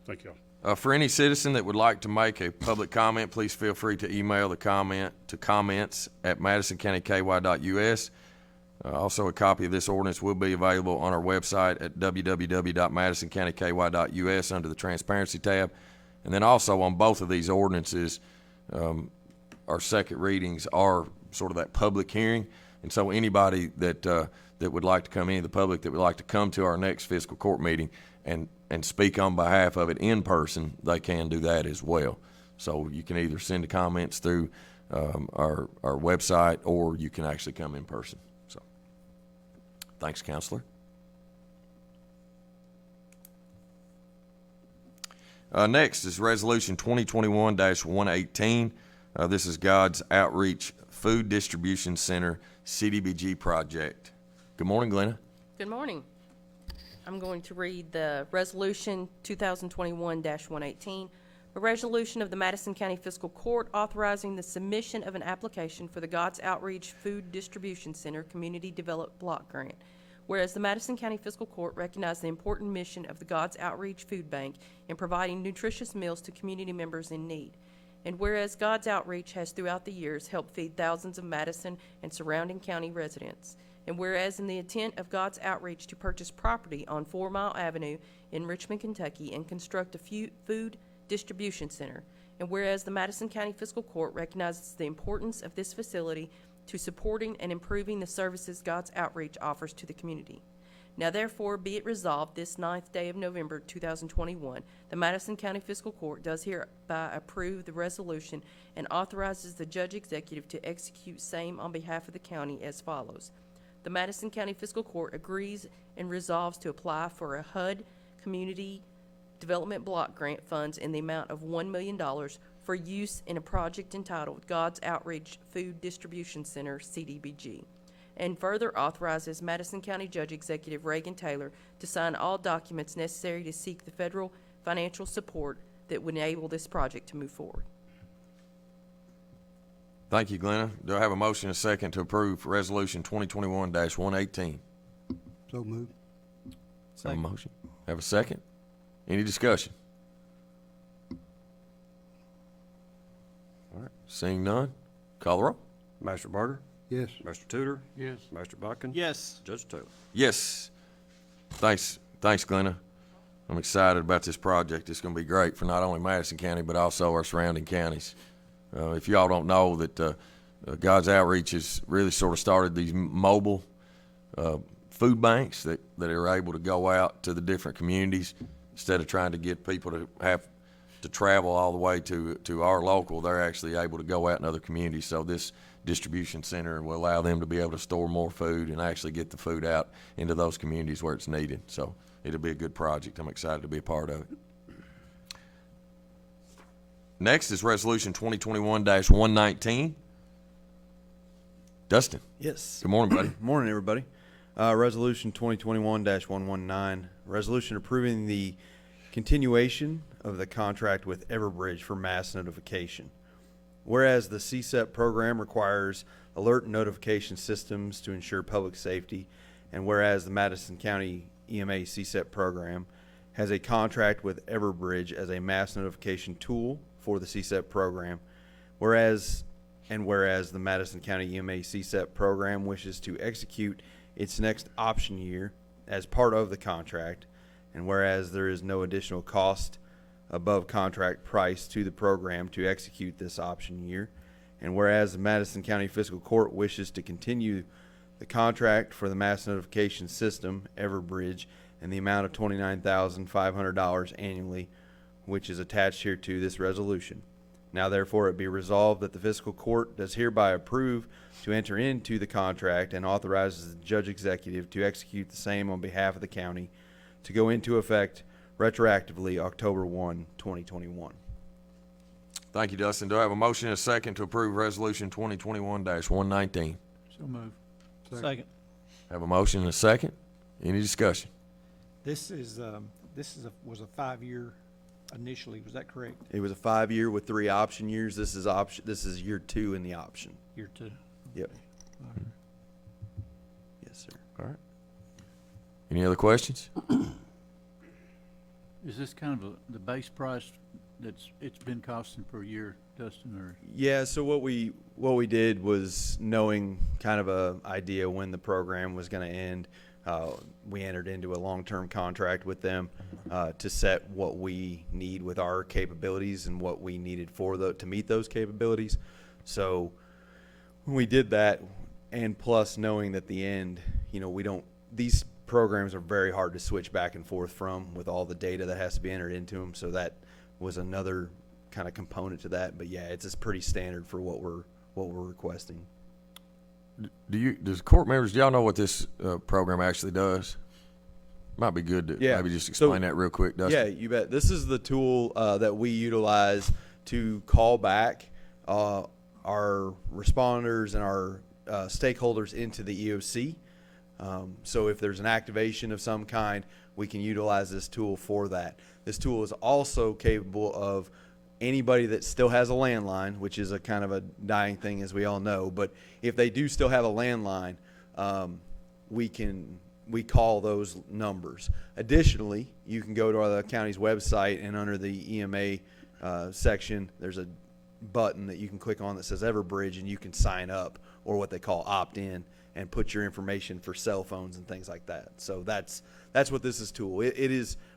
Thank you all. For any citizen that would like to make a public comment, please feel free to email the comment to comments@madisoncountyky.us. Also, a copy of this ordinance will be available on our website at www.madisoncountyky.us under the Transparency tab. And then also on both of these ordinances, our second readings are sort of that public hearing. And so anybody that would like to come in, the public that would like to come to our next fiscal court meeting and speak on behalf of it in person, they can do that as well. So you can either send the comments through our website, or you can actually come in person. So thanks, Counselor. Next is Resolution 2021-118. This is God's Outreach Food Distribution Center CDBG project. Good morning, Glenna. Good morning. I'm going to read the Resolution 2021-118, a resolution of the Madison County Fiscal Court authorizing the submission of an application for the God's Outreach Food Distribution Center Community Development Block Grant. Whereas the Madison County Fiscal Court recognized the important mission of the God's Outreach Food Bank in providing nutritious meals to community members in need. And whereas God's Outreach has throughout the years helped feed thousands of Madison and surrounding county residents. And whereas in the intent of God's Outreach to purchase property on 4 Mile Avenue in Richmond, Kentucky and construct a food distribution center. And whereas the Madison County Fiscal Court recognizes the importance of this facility to supporting and improving the services God's Outreach offers to the community. Now therefore be it resolved this 9th day of November 2021, the Madison County Fiscal Court does hereby approve the resolution and authorizes the Judge Executive to execute same on behalf of the county as follows. The Madison County Fiscal Court agrees and resolves to apply for a HUD Community Development Block Grant funds in the amount of $1 million for use in a project entitled God's Outreach Food Distribution Center, CDBG, and further authorizes Madison County Judge Executive Reagan Taylor to sign all documents necessary to seek the federal financial support that would enable this project to move forward. Thank you, Glenna. Do I have a motion and a second to approve Resolution 2021-118? So moved. Have a motion? Have a second? Any discussion? All right, seeing none, call the roll. Master Barter? Yes. Master Tudor? Yes. Master Buckin? Yes. Judge Taylor? Yes. Thanks, Glenna. I'm excited about this project. It's going to be great for not only Madison County, but also our surrounding counties. If y'all don't know that God's Outreach has really sort of started these mobile food banks that are able to go out to the different communities instead of trying to get people to have to travel all the way to our local. They're actually able to go out in other communities. So this distribution center will allow them to be able to store more food and actually get the food out into those communities where it's needed. So it'll be a good project. I'm excited to be a part of it. Next is Resolution 2021-119. Dustin. Yes. Good morning, buddy. Morning, everybody. Resolution 2021-119, resolution approving the continuation of the contract with Everbridge for mass notification. Whereas the Csep program requires alert and notification systems to ensure public safety, and whereas the Madison County EMA Csep program has a contract with Everbridge as a mass notification tool for the Csep program, whereas the Madison County EMA Csep program wishes to execute its next option year as part of the contract, and whereas there is no additional cost above contract price to the program to execute this option year, and whereas the Madison County Fiscal Court wishes to continue the contract for the mass notification system, Everbridge, in the amount of $29,500 annually, which is attached here to this resolution. Now therefore it be resolved that the Fiscal Court does hereby approve to enter into the contract and authorizes the Judge Executive to execute the same on behalf of the county to go into effect retroactively October 1, 2021. Thank you, Dustin. Do I have a motion and a second to approve Resolution 2021-119? So move. Second. Have a motion and a second. Any discussion? This was a 5-year initially, was that correct? It was a 5-year with 3 option years. This is year 2 in the option. Year 2. Yep. Yes, sir. All right. Any other questions? Is this kind of the base price it's been costing per year, Dustin, or? Yeah, so what we did was, knowing kind of a idea when the program was going to end, we entered into a long-term contract with them to set what we need with our capabilities and what we needed to meet those capabilities. So when we did that, and plus knowing that the end, these programs are very hard to switch back and forth from with all the data that has to be entered into them. So that was another kind of component to that. But yeah, it's just pretty standard for what we're requesting. Does court members, do y'all know what this program actually does? Might be good to maybe just explain that real quick, Dustin. Yeah, you bet. This is the tool that we utilize to call back our responders and our stakeholders into the EOC. So if there's an activation of some kind, we can utilize this tool for that. This tool is also capable of anybody that still has a landline, which is a kind of a dying thing, as we all know. But if they do still have a landline, we call those numbers. Additionally, you can go to the county's website, and under the EMA section, there's a button that you can click on that says Everbridge, and you can sign up, or what they call opt-in, and put your information for cell phones and things like that. So that's what this is tool.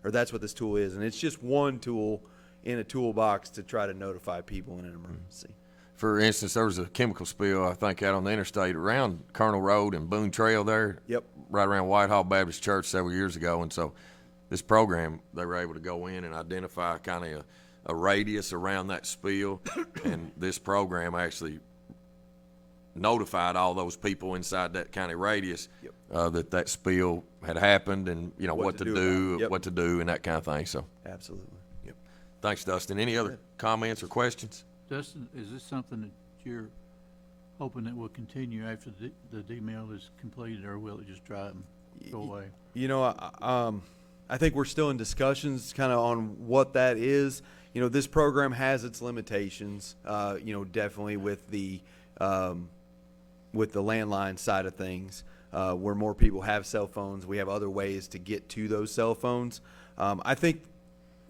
That's what this tool is, and it's just one tool in a toolbox to try to notify people in an emergency. For instance, there was a chemical spill, I think, out on the interstate around Colonel Road and Boone Trail there. Yep. Right around Whitehall Baptist Church several years ago. And so this program, they were able to go in and identify kind of a radius around that spill. And this program actually notified all those people inside that county radius that spill had happened, and what to do and that kind of thing. So Absolutely. Yep. Thanks, Dustin. Any other comments or questions? Dustin, is this something that you're hoping that will continue after the D-mill is completed, or will it just dry and go away? You know, I think we're still in discussions kind of on what that is. You know, this program has its limitations, you know, definitely with the landline side of things, where more people have cell phones. We have other ways to get to those cell phones. I think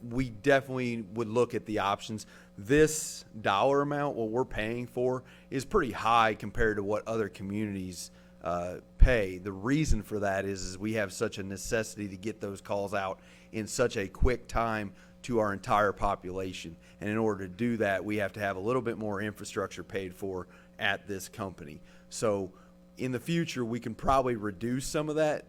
we definitely would look at the options. This dollar amount, what we're paying for, is pretty high compared to what other communities pay. The reason for that is we have such a necessity to get those calls out in such a quick time to our entire population. And in order to do that, we have to have a little bit more infrastructure paid for at this company. So in the future, we can probably reduce some of that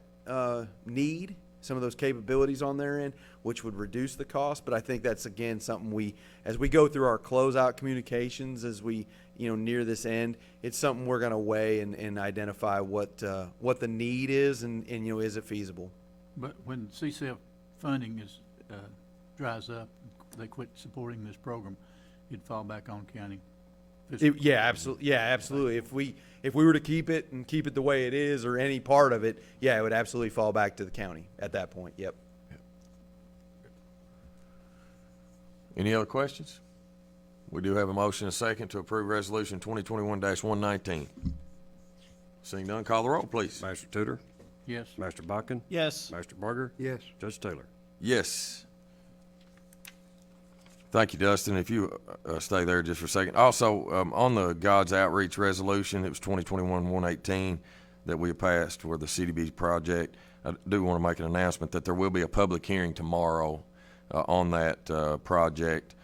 need, some of those capabilities on their end, which would reduce the cost. But I think that's, again, something as we go through our closeout communications, as we, you know, near this end, it's something we're going to weigh and identify what the need is and, you know, is it feasible? But when Csep funding dries up, they quit supporting this program, it'd fall back on county fiscal. Yeah, absolutely. Yeah, absolutely. If we were to keep it the way it is, or any part of it, yeah, it would absolutely fall back to the county at that point. Yep. Any other questions? We do have a motion and a second to approve Resolution 2021-119. Seeing none, call the roll, please. Master Tudor, Yes. Master Bodkin, Yes. Master Barger, Yes. Judge Taylor. Yes. Thank you, Dustin. If you stay there just for a second. Also, on the God's Outreach Resolution, it was 2021-118 that we passed for the CDB project. I do want to make an announcement that there will be a public hearing tomorrow on that project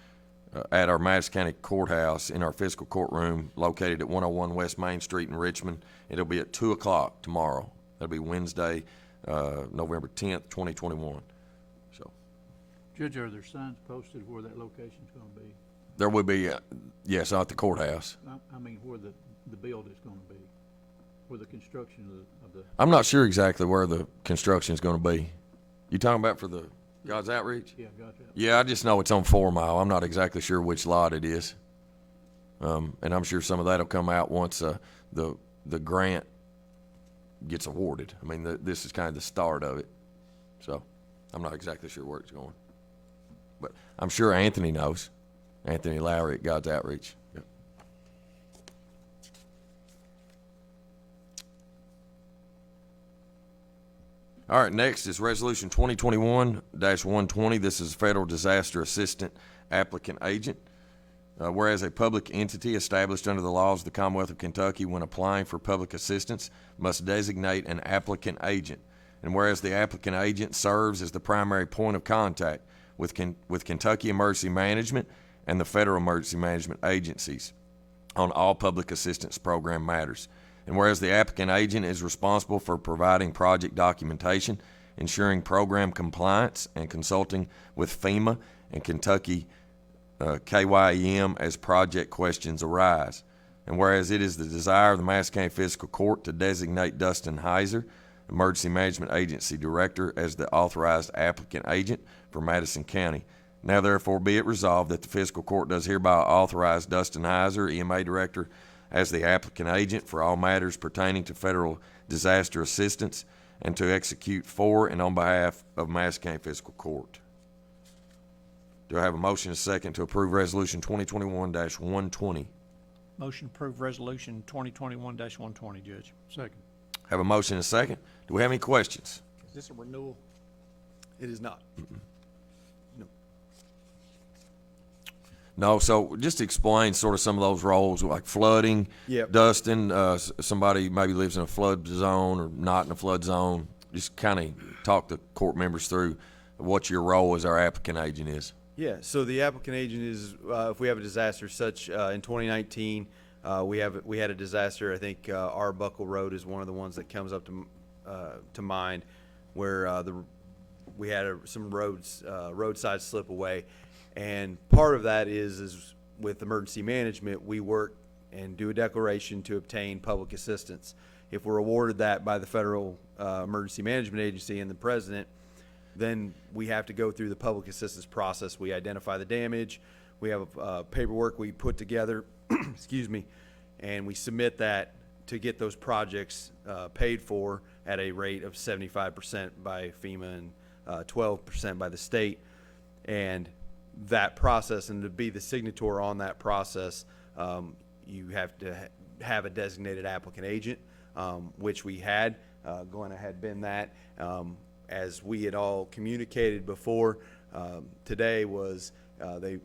at our Madison County Courthouse in our fiscal courtroom located at 101 West Main Street in Richmond. It'll be at 2 o'clock tomorrow. That'll be Wednesday, November 10th, 2021. So Judge, are there signs posted where that location's gonna be? there will be, yes, out at the courthouse. I mean, where the building's gonna be, where the construction of the, I'm not sure exactly where the construction is going to be. You talking about for the God's Outreach? yeah, gotcha. Yeah, I just know it's on 4 Mile. I'm not exactly sure which lot it is. And I'm sure some of that will come out once the grant gets awarded. I mean, this is kind of the start of it. So I'm not exactly sure where it's going. But I'm sure Anthony knows. Anthony Lowry at God's Outreach. Yep. All right, next is Resolution 2021-120. This is Federal Disaster Assistant Applicant Agent. Whereas a public entity established under the laws of the Commonwealth of Kentucky when applying for public assistance must designate an applicant agent. And whereas the applicant agent serves as the primary point of contact with Kentucky Emergency Management and the Federal Emergency Management agencies on all public assistance program matters. And whereas the applicant agent is responsible for providing project documentation, ensuring program compliance, and consulting with FEMA and Kentucky KYEM as project questions arise. And whereas it is the desire of the Madison County Fiscal Court to designate Dustin Heiser, Emergency Management Agency Director, as the authorized applicant agent for Madison County. Now therefore be it resolved that the Fiscal Court does hereby authorize Dustin Heiser, EMA Director, as the applicant agent for all matters pertaining to federal disaster assistance and to execute for and on behalf of Madison County Fiscal Court. Do I have a motion and a second to approve Resolution 2021-120? Motion to approve Resolution 2021-120, Judge. Second. Have a motion and a second. Do we have any questions? Is this a renewal? It is not. No, so just explain sort of some of those roles, like flooding. Yep. Dustin, somebody maybe lives in a flood zone or not in a flood zone. Just kind of talk the court members through what your role as our applicant agent is. Yeah, so the applicant agent is, if we have a disaster such, in 2019, we had a disaster. I think Arbuckle Road is one of the ones that comes up to mind, where we had some roadside slip away, and part of that is with emergency management, we work and do a declaration to obtain public assistance. If we're awarded that by the Federal Emergency Management Agency and the President, Then we have to go through the public assistance process. We identify the damage. We have paperwork we put together, excuse me, and we submit that to get those projects paid for at a rate of 75% by FEMA and 12% by the state. And that process, and to be the signator on that process, you have to have a designated applicant agent, which we had. Glenna had been that. As we had all communicated before, today was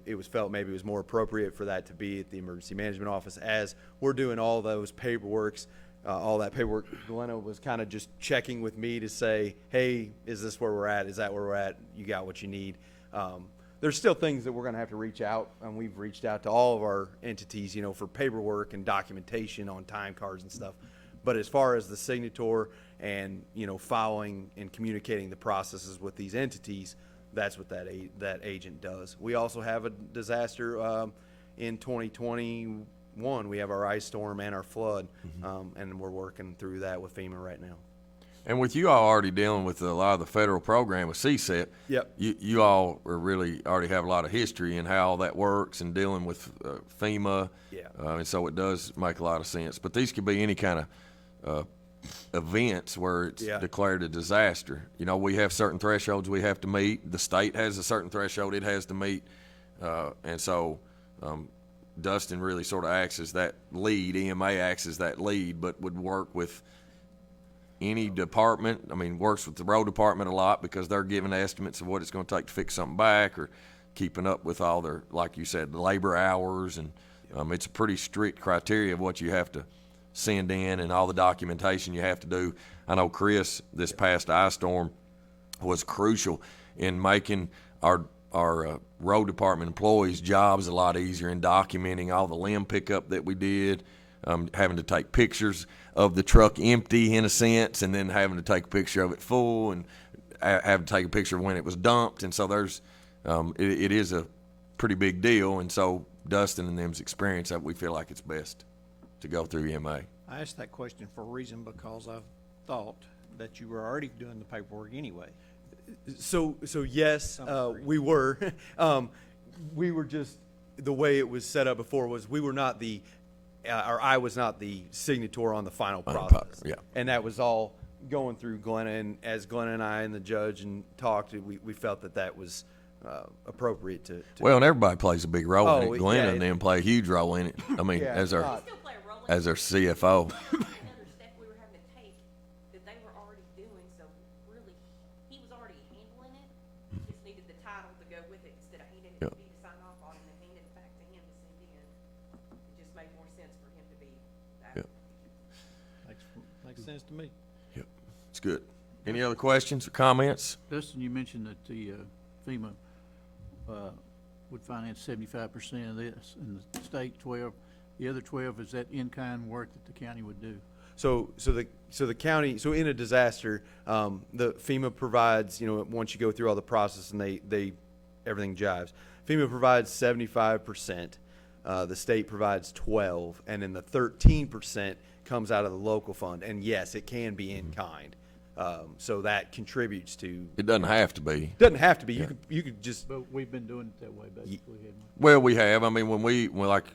it was felt maybe it was more appropriate for that to be at the emergency management office. As we're doing all those paperworks, all that paperwork, Glenna was kind of just checking with me to say, hey, is this where we're at? Is that where we're at? You got what you need. There's still things that we're going to have to reach out, and we've reached out to all of our entities, for paperwork and documentation on time cards and stuff. But as far as the signator and, following and communicating the processes with these entities, that's what that agent does. We also have a disaster in 2021. We have our ice storm and our flood, and we're working through that with FEMA right now. And with you all already dealing with a lot of the federal program with Csep, Yep. you all are really already have a lot of history in how all that works and dealing with FEMA. Yeah. And so it does make a lot of sense. But these could be any kind of events where it's declared a disaster. We have certain thresholds we have to meet. The state has a certain threshold it has to meet. And so Dustin really sort of acts as that lead. EMA acts as that lead, but would work with any department. Works with the road department a lot because they're giving estimates of what it's going to take to fix something back, or keeping up with all their, like you said, the labor hours. And it's a pretty strict criteria of what you have to send in and all the documentation you have to do. I know Chris, this past ice storm, was crucial in making our road department employees' jobs a lot easier in documenting all the limb pickup that we did, having to take pictures of the truck empty in a sense, and then having to take a picture of it full, and having to take a picture of when it was dumped. And so there's it is a pretty big deal. And so Dustin and them's experience, we feel like it's best to go through EMA. I asked that question for a reason, because I thought that you were already doing the paperwork anyway. So yes, we were. We were just, the way it was set up before was we were not the, or I was not the signator on the final process. Yeah. And that was all going through Glenna, and as Glenna and I and the judge and talked, we felt that was appropriate to. Well, and everybody plays a big role in Oh, it. Glenna yeah, and them play a huge role in it. Yeah, as our Still play a role in as our CFO. another step we were having to take that they were already doing, so really, he was already handling it. He just needed the title to go with it instead of handing it to Yep. me to sign off on and then handing it back to him to send in. It just made more sense for him to be that. Yep. Makes sense to me. Yep, it's good. Any other questions or comments? Dustin, you mentioned that the FEMA would finance 75% of this, and the state 12. The other 12, is that in-kind work that the county would do? So the county, so in a disaster, the FEMA provides, once you go through all the process and they everything jives. FEMA provides 75%, the state provides 12%, and then the 13% comes out of the local fund. And yes, it can be in kind. So that contributes to. It doesn't have to be. Doesn't have to be. You could just. But we've been doing it that way, basically, haven't we? Well, we have. When like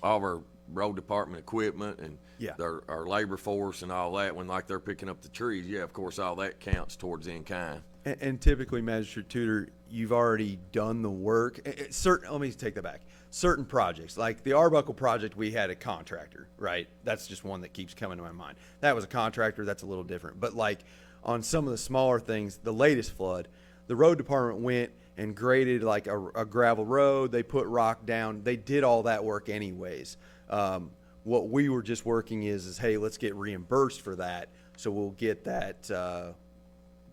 all of our road department equipment and Yeah. our labor force and all that, when like they're picking up the trees, of course, all that counts towards in kind. And typically, Magistrate Tutor, you've already done the work. Let me take that back. Certain projects, like the Arbuckle project, we had a contractor, right? That's just one that keeps coming to my mind. That was a contractor. That's a little different. But like on some of the smaller things, the latest flood, the road department went and graded like a gravel road. They put rock down. They did all that work anyways. What we were just working is hey, let's get reimbursed for that. So we'll get that,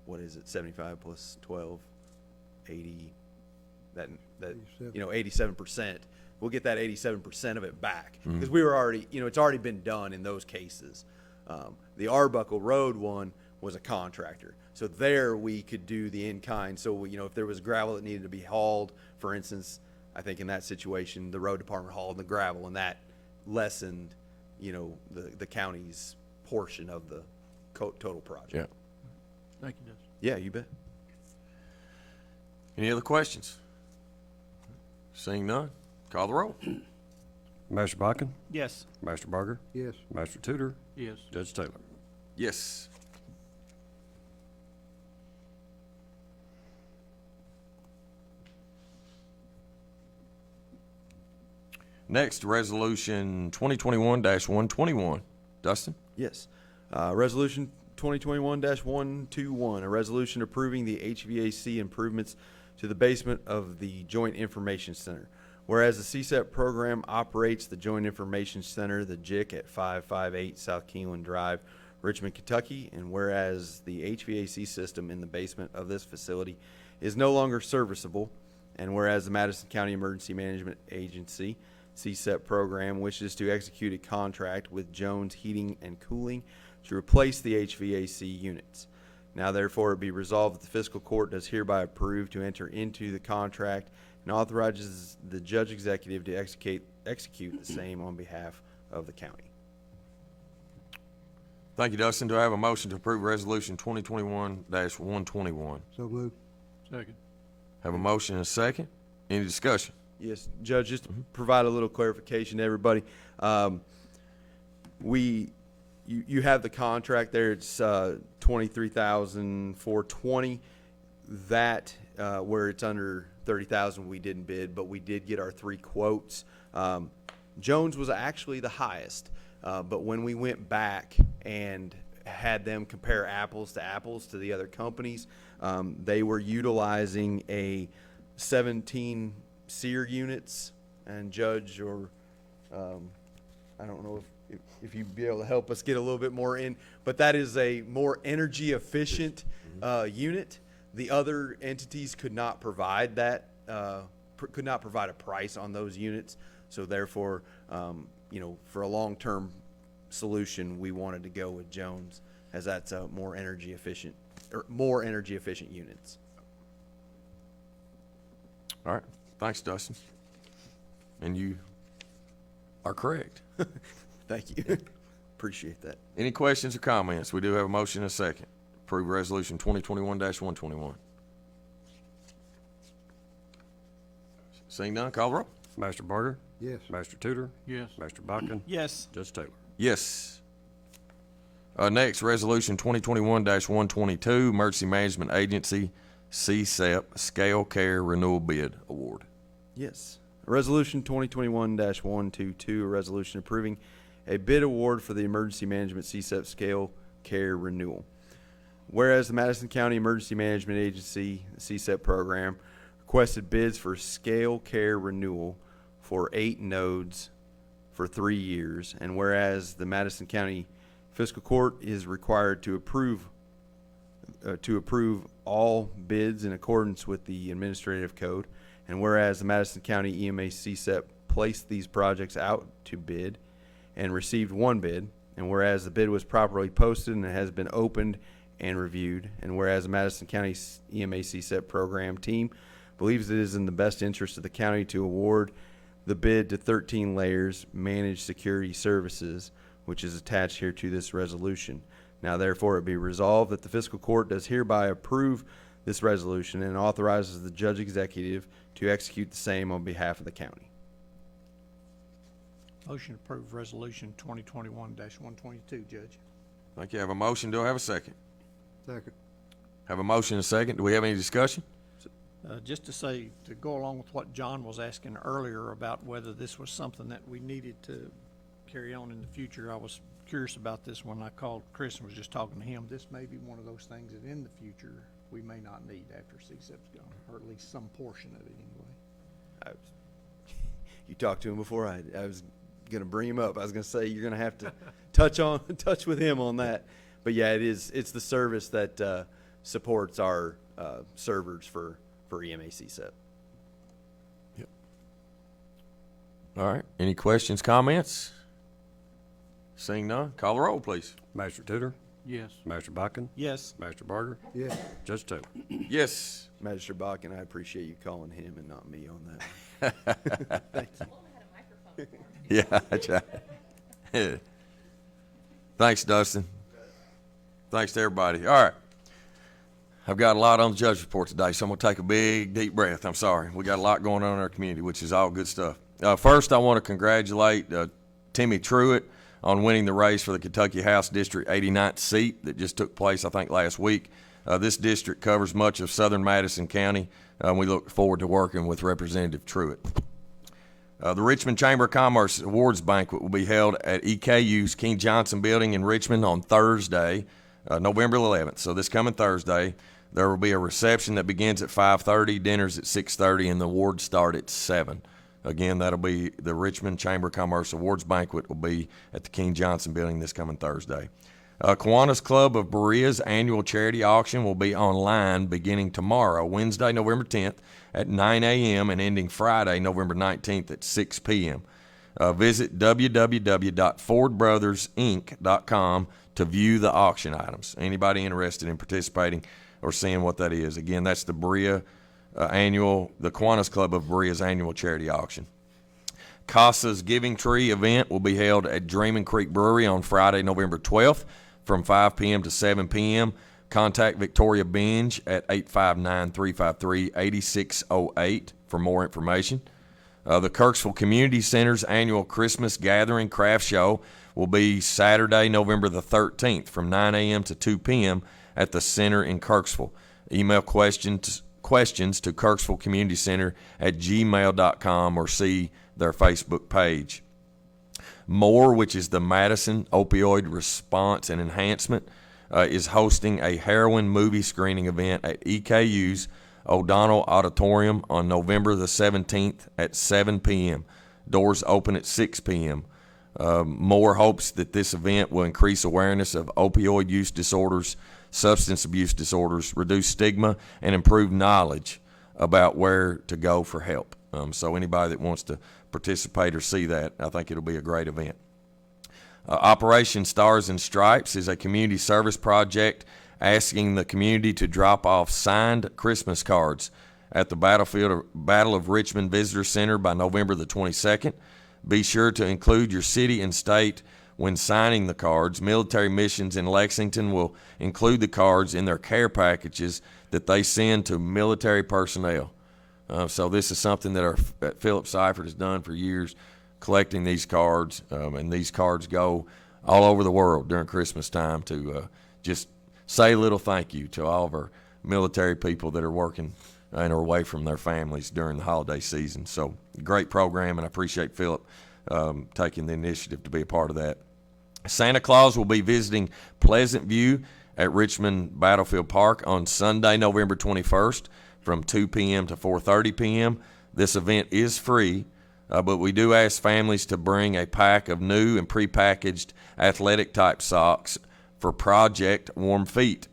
what is it, 75 plus 12, 80, that 87%. We'll get that 87% of it back because we were already, it's already been done in those cases. The Arbuckle Road one was a contractor. So there we could do the in-kind. So, if there was gravel that needed to be hauled, for instance, I think in that situation, the road department hauled the gravel, and that lessened, the county's portion of the total project. Yeah. Thank you, Dustin. Yeah, you bet. Any other questions? Seeing none, call the roll. Master Bodkin, Yes. Master Barger, Yes. Master Tudor, Yes. Judge Taylor. Yes. Next, Resolution 2021-121. Dustin? Yes. Resolution 2021-121, a resolution approving the HVAC improvements to the basement of the Joint Information Center. Whereas the Csep program operates the Joint Information Center, the JIC, at 558 South Keeneland Drive, Richmond, Kentucky, and whereas the HVAC system in the basement of this facility is no longer serviceable, and whereas the Madison County Emergency Management Agency Csep program wishes to execute a contract with Jones Heating and Cooling to replace the HVAC units. Now therefore it be resolved that the fiscal court does hereby approve to enter into the contract and authorizes the judge executive to execute the same on behalf of the county. Thank you, Dustin. Do I have a motion to approve Resolution 2021-121? So moved. Second. Have a motion and a second. Any discussion? Yes, Judge, just to provide a little clarification to everybody, you have the contract there. It's $23,420. That where it's under $30,000, we didn't bid, but we did get our 3 quotes. Jones was actually the highest, but when we went back and had them compare apples to the other companies, they were utilizing a 17 SEER units, and Judge, or I don't know if you'd be able to help us get a little bit more in, but that is a more energy efficient unit. The other entities could not provide that, could not provide a price on those units. So therefore, for a long-term solution, we wanted to go with Jones, as that's a more energy efficient units. All right. Thanks, Dustin. And you are correct. Thank you. Appreciate that. Any questions or comments? We do have a motion and a second. Approve Resolution 2021-121. Seeing none, call the roll. Master Barger, Yes. Master Tudor, Yes. Master Bodkin, Yes. Judge Taylor. Yes. Next, Resolution 2021-122, Emergency Management Agency, Csep, Scale Care Renewal Bid Award. Yes. Resolution 2021-122, a resolution approving a bid award for the Emergency Management Csep Scale Care Renewal. Whereas the Madison County Emergency Management Agency, the Csep program, requested bids for Scale Care Renewal for 8 nodes for 3 years, and whereas the Madison County Fiscal Court is required to approve all bids in accordance with the Administrative Code, and whereas the Madison County EMA Csep placed these projects out to bid and received 1 bid, and whereas the bid was properly posted and has been opened and reviewed, and whereas the Madison County EMA Csep program team believes it is in the best interest of the county to award the bid to 13 Layers Managed Security Services, which is attached here to this resolution. Now therefore it be resolved that the fiscal court does hereby approve this resolution and authorizes the judge executive to execute the same on behalf of the county. Motion to approve resolution 2021-122, Judge. Thank you. Have a motion. Do I have a second? Second. Have a motion and a second. Do we have any discussion? Just to say, to go along with what John was asking earlier about whether this was something that we needed to carry on in the future, I was curious about this when I called Chris and was just talking to him. This may be one of those things that in the future we may not need after Csep's gone, or at least some portion of it anyway. You talked to him before. I was going to bring him up. I was going to say you're going to have to touch with him on that. But yeah, it's the service that supports our servers for EMA Csep. Yep. All right. Any questions, comments? Seeing none, call the roll, please. Master Tudor, Yes. Master Bodkin, Yes. Master Barger, Yes. Judge Taylor. Yes. Magistrate Bakken, I appreciate you calling him and not me on that. Thank you. Yeah, that's right. Thanks, Dustin. Thanks to everybody. All right. I've got a lot on the judge report today, so I'm going to take a big, deep breath. I'm sorry. We got a lot going on in our community, which is all good stuff. First, I want to congratulate Timmy Truitt on winning the race for the Kentucky House District 89th seat that just took place, I think, last week. This district covers much of southern Madison County. We look forward to working with Representative Truitt. The Richmond Chamber of Commerce Awards Banquet will be held at EKU's King Johnson Building in Richmond on Thursday, November 11th. So this coming Thursday, there will be a reception that begins at 5:30, dinners at 6:30, and the awards start at 7. Again, that'll be the Richmond Chamber of Commerce Awards Banquet will be at the King Johnson Building this coming Thursday. Kiwanis Club of Berea's annual charity auction will be online beginning tomorrow, Wednesday, November 10th at 9 a.m. and ending Friday, November 19th at 6 p.m. Visit www.fordbrothersinc.com to view the auction items. Anybody interested in participating or seeing what that is? Again, that's the Berea the Kiwanis Club of Berea's annual charity auction. CASA's Giving Tree event will be held at Dreaming Creek Brewery on Friday, November 12th from 5 p.m. to 7 p.m. Contact Victoria Binge at 859-353-8608 for more information. The Kirksville Community Center's annual Christmas Gathering Craft Show will be Saturday, November the 13th from 9 a.m. to 2 p.m. at the center in Kirksville. Email questions to Kirksville Community Center at gmail.com or see their Facebook page. MORE, which is the Madison Opioid Response and Enhancement, is hosting a heroin movie screening event at EKU's O'Donnell Auditorium on November the 17th at 7 p.m. Doors open at 6 p.m. MORE hopes that this event will increase awareness of opioid use disorders, substance abuse disorders, reduce stigma, and improve knowledge about where to go for help. So anybody that wants to participate or see that, I think it'll be a great event. Operation Stars and Stripes is a community service project asking the community to drop off signed Christmas cards at the Battle of Richmond Visitor Center by November the 22nd. Be sure to include your city and state when signing the cards. Military Missions in Lexington will include the cards in their care packages that they send to military personnel. So this is something that Philip Seifert has done for years, collecting these cards, and these cards go all over the world during Christmas time to just say a little thank you to all of our military people that are working and are away from their families during the holiday season. So great program, and I appreciate Philip taking the initiative to be a part of that. Santa Claus will be visiting Pleasant View at Richmond Battlefield Park on Sunday, November 21st from 2 p.m. to 4:30 p.m. This event is free, but we do ask families to bring a pack of new and prepackaged athletic-type socks for Project Warm Feet.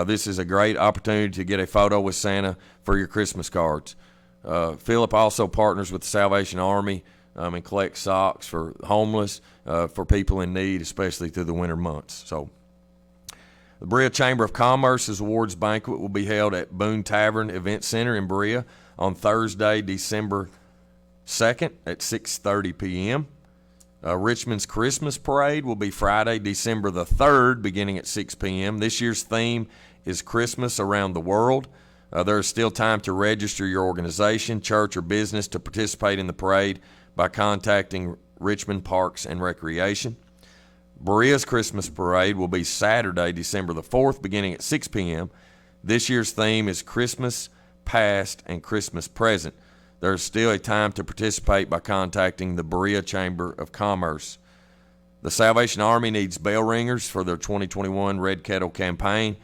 This is a great opportunity to get a photo with Santa for your Christmas cards. Philip also partners with the Salvation Army and collects socks for homeless, for people in need, especially through the winter months. So, the Berea Chamber of Commerce's awards banquet will be held at Boone Tavern Event Center in Berea on Thursday, December 2nd at 6:30 p.m. Richmond's Christmas Parade will be Friday, December the 3rd, beginning at 6 p.m. This year's theme is Christmas Around the World. There is still time to register your organization, church, or business to participate in the parade by contacting Richmond Parks and Recreation. Berea's Christmas Parade will be Saturday, December the 4th, beginning at 6 p.m. This year's theme is Christmas Past and Christmas Present. There is still a time to participate by contacting the Berea Chamber of Commerce. The Salvation Army needs bell ringers for their 2021 Red Kettle campaign.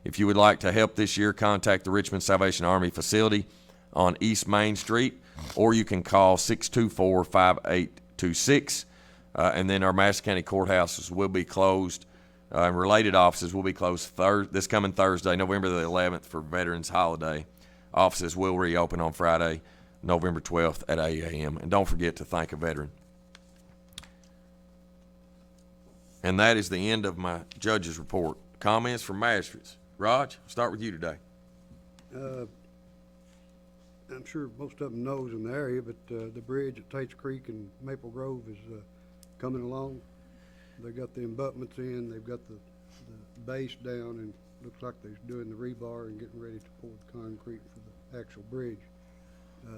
If you would like to help this year, contact the Richmond Salvation Army facility on East Main Street, or you can call 624-5826. And then our Madison County courthouses will be closed, and related offices will be closed this coming Thursday, November the 11th, for Veterans Holiday. Offices will reopen on Friday, November 12th at 8 a.m. And don't forget to thank a veteran. And that is the end of my judge's report. Comments from magistrates. Raj, I'll start with you today. I'm sure most of them knows in the area, but the bridge at Tate's Creek and Maple Grove is coming along. They got the abutments in, they've got the base down, and looks like they're doing the rebar and getting ready to pour the concrete for the actual bridge.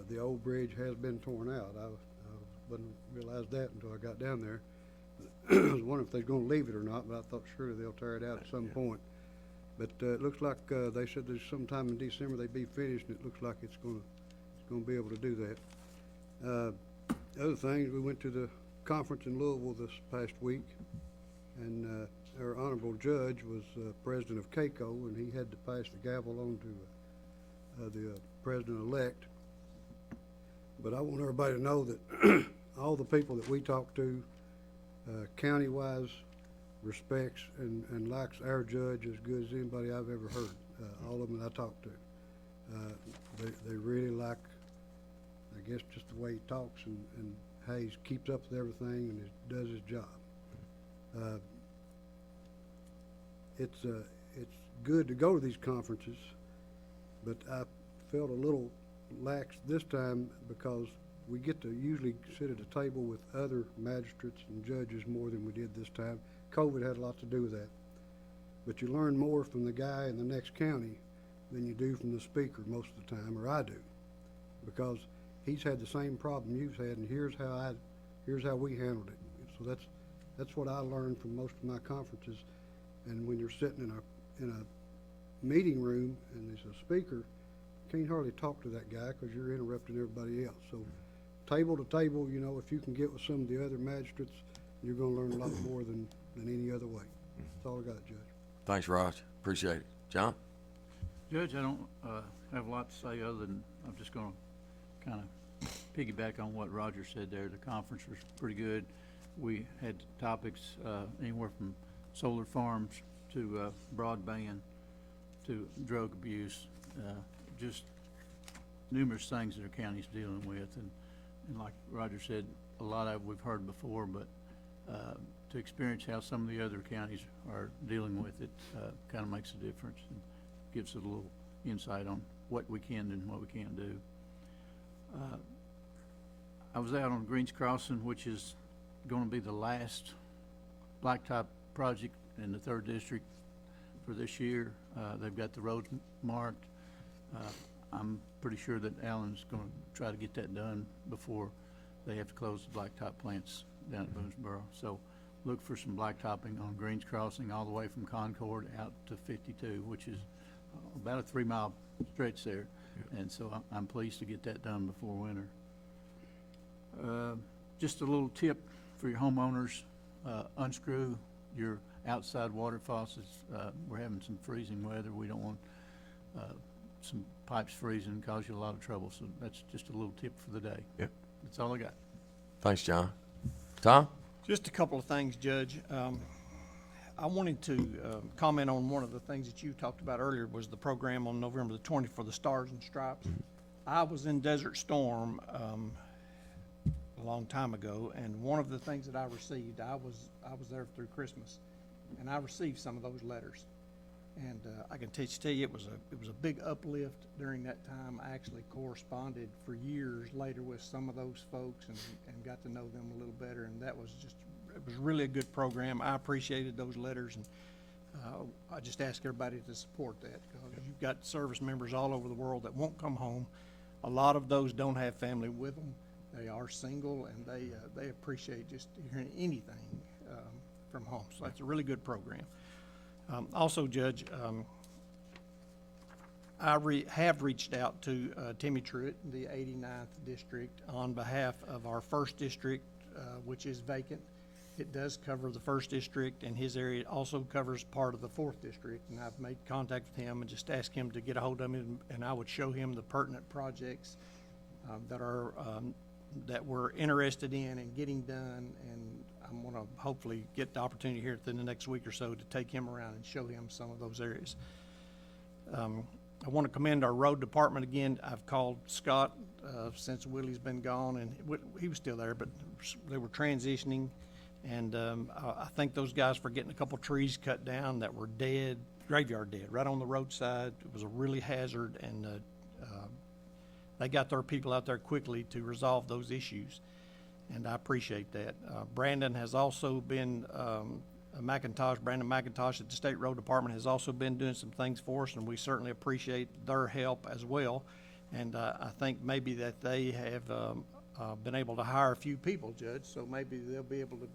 The old bridge has been torn out. I wouldn't realize that until I got down there. I was wondering if they're gonna leave it or not, but I thought surely they'll tear it out at some point. But, it looks like, they said there's sometime in December they'd be finished, and it looks like it's gonna be able to do that. Other things, we went to the conference in Louisville this past week, and, our honorable judge was, president of CAECO, and he had to pass the gavel on to, the president-elect. But I want everybody to know that all the people that we talk to, county-wise, respects and likes our judge as good as anybody I've ever heard. All of them that I talk to, they really like, I guess, just the way he talks and how he keeps up with everything and does his job. It's good to go to these conferences, but I felt a little lax this time because we get to usually sit at a table with other magistrates and judges more than we did this time. COVID had a lot to do with that. But you learn more from the guy in the next county than you do from the speaker most of the time, or I do, because he's had the same problem you've had, and here's how we handled it. So that's what I learned from most of my conferences. And when you're sitting in a meeting room and there's a speaker, you can't hardly talk to that guy because you're interrupting everybody else. So table to table, you know, if you can get with some of the other magistrates, you're gonna learn a lot more than any other way. That's all I got, Judge. Thanks, Raj. Appreciate it. John? Judge, I don't have a lot to say other than I'm just going to kind of piggyback on what Roger said there. The conference was pretty good. We had topics anywhere from solar farms to broadband to drug abuse, just numerous things that our county's dealing with. And like Roger said, a lot of it we've heard before, but to experience how some of the other counties are dealing with it kind of makes a difference and gives us a little insight on what we can do and what we can't do. I was out on Greens Crossing, which is going to be the last blacktop project in the 3rd District for this year. They've got the road marked. I'm pretty sure that Alan's going to try to get that done before they have to close the blacktop plants down at Boonesboro. So look for some blacktopping on Greens Crossing all the way from Concord out to 52, which is about a 3-mile stretch there. And so I'm pleased to get that done before winter. Just a little tip for your homeowners, unscrew your outside water faucets. We're having some freezing weather. We don't want some pipes freezing and cause you a lot of trouble. So that's just a little tip for the day. Yep. That's all I got. Thanks, John. Tom? Just a couple of things, Judge. I wanted to comment on one of the things that you talked about earlier was the program on November the 20th for the Stars and Stripes. I was in Desert Storm a long time ago, and one of the things that I received, I was there through Christmas, and I received some of those letters. And I can tell you it was a big uplift during that time. I actually corresponded for years later with some of those folks and got to know them a little better, and it was really a good program. I appreciated those letters, and I just ask everybody to support that, because you've got service members all over the world that won't come home. A lot of those don't have family with them. They are single, and they appreciate just hearing anything from home. So that's a really good program. Also, Judge, I have reached out to Timmy Truitt, the 89th District, on behalf of our 1st District, which is vacant. It does cover the 1st District, and his area also covers part of the 4th District. And I've made contact with him and just asked him to get a hold of me, and I would show him the pertinent projects that we're interested in getting done. And I'm going to hopefully get the opportunity here within the next week or so to take him around and show him some of those areas. I want to commend our road department again. I've called Scott since Willie's been gone, and he was still there, but they were transitioning. And I thank those guys for getting a couple trees cut down that were dead, graveyard dead, right on the roadside. It was a really hazard, and they got their people out there quickly to resolve those issues, and I appreciate that. Brandon has also been Brandon McIntosh at the State Road Department has also been doing some things for us, and we certainly appreciate their help as well. And I think maybe that they have been able to hire a few people, Judge, so maybe they'll be able to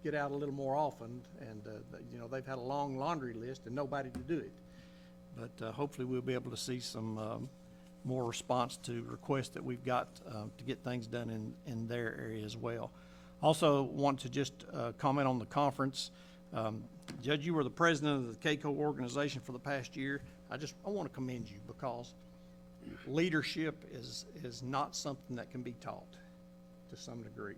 get out a little more often. And, you know, they've had a long laundry list and nobody to do it. But hopefully we'll be able to see some more response to requests that we've got to get things done in their area as well. Also want to just comment on the conference. Judge, you were the president of the CAECO organization for the past year. I want to commend you, because leadership is not something that can be taught to some degree.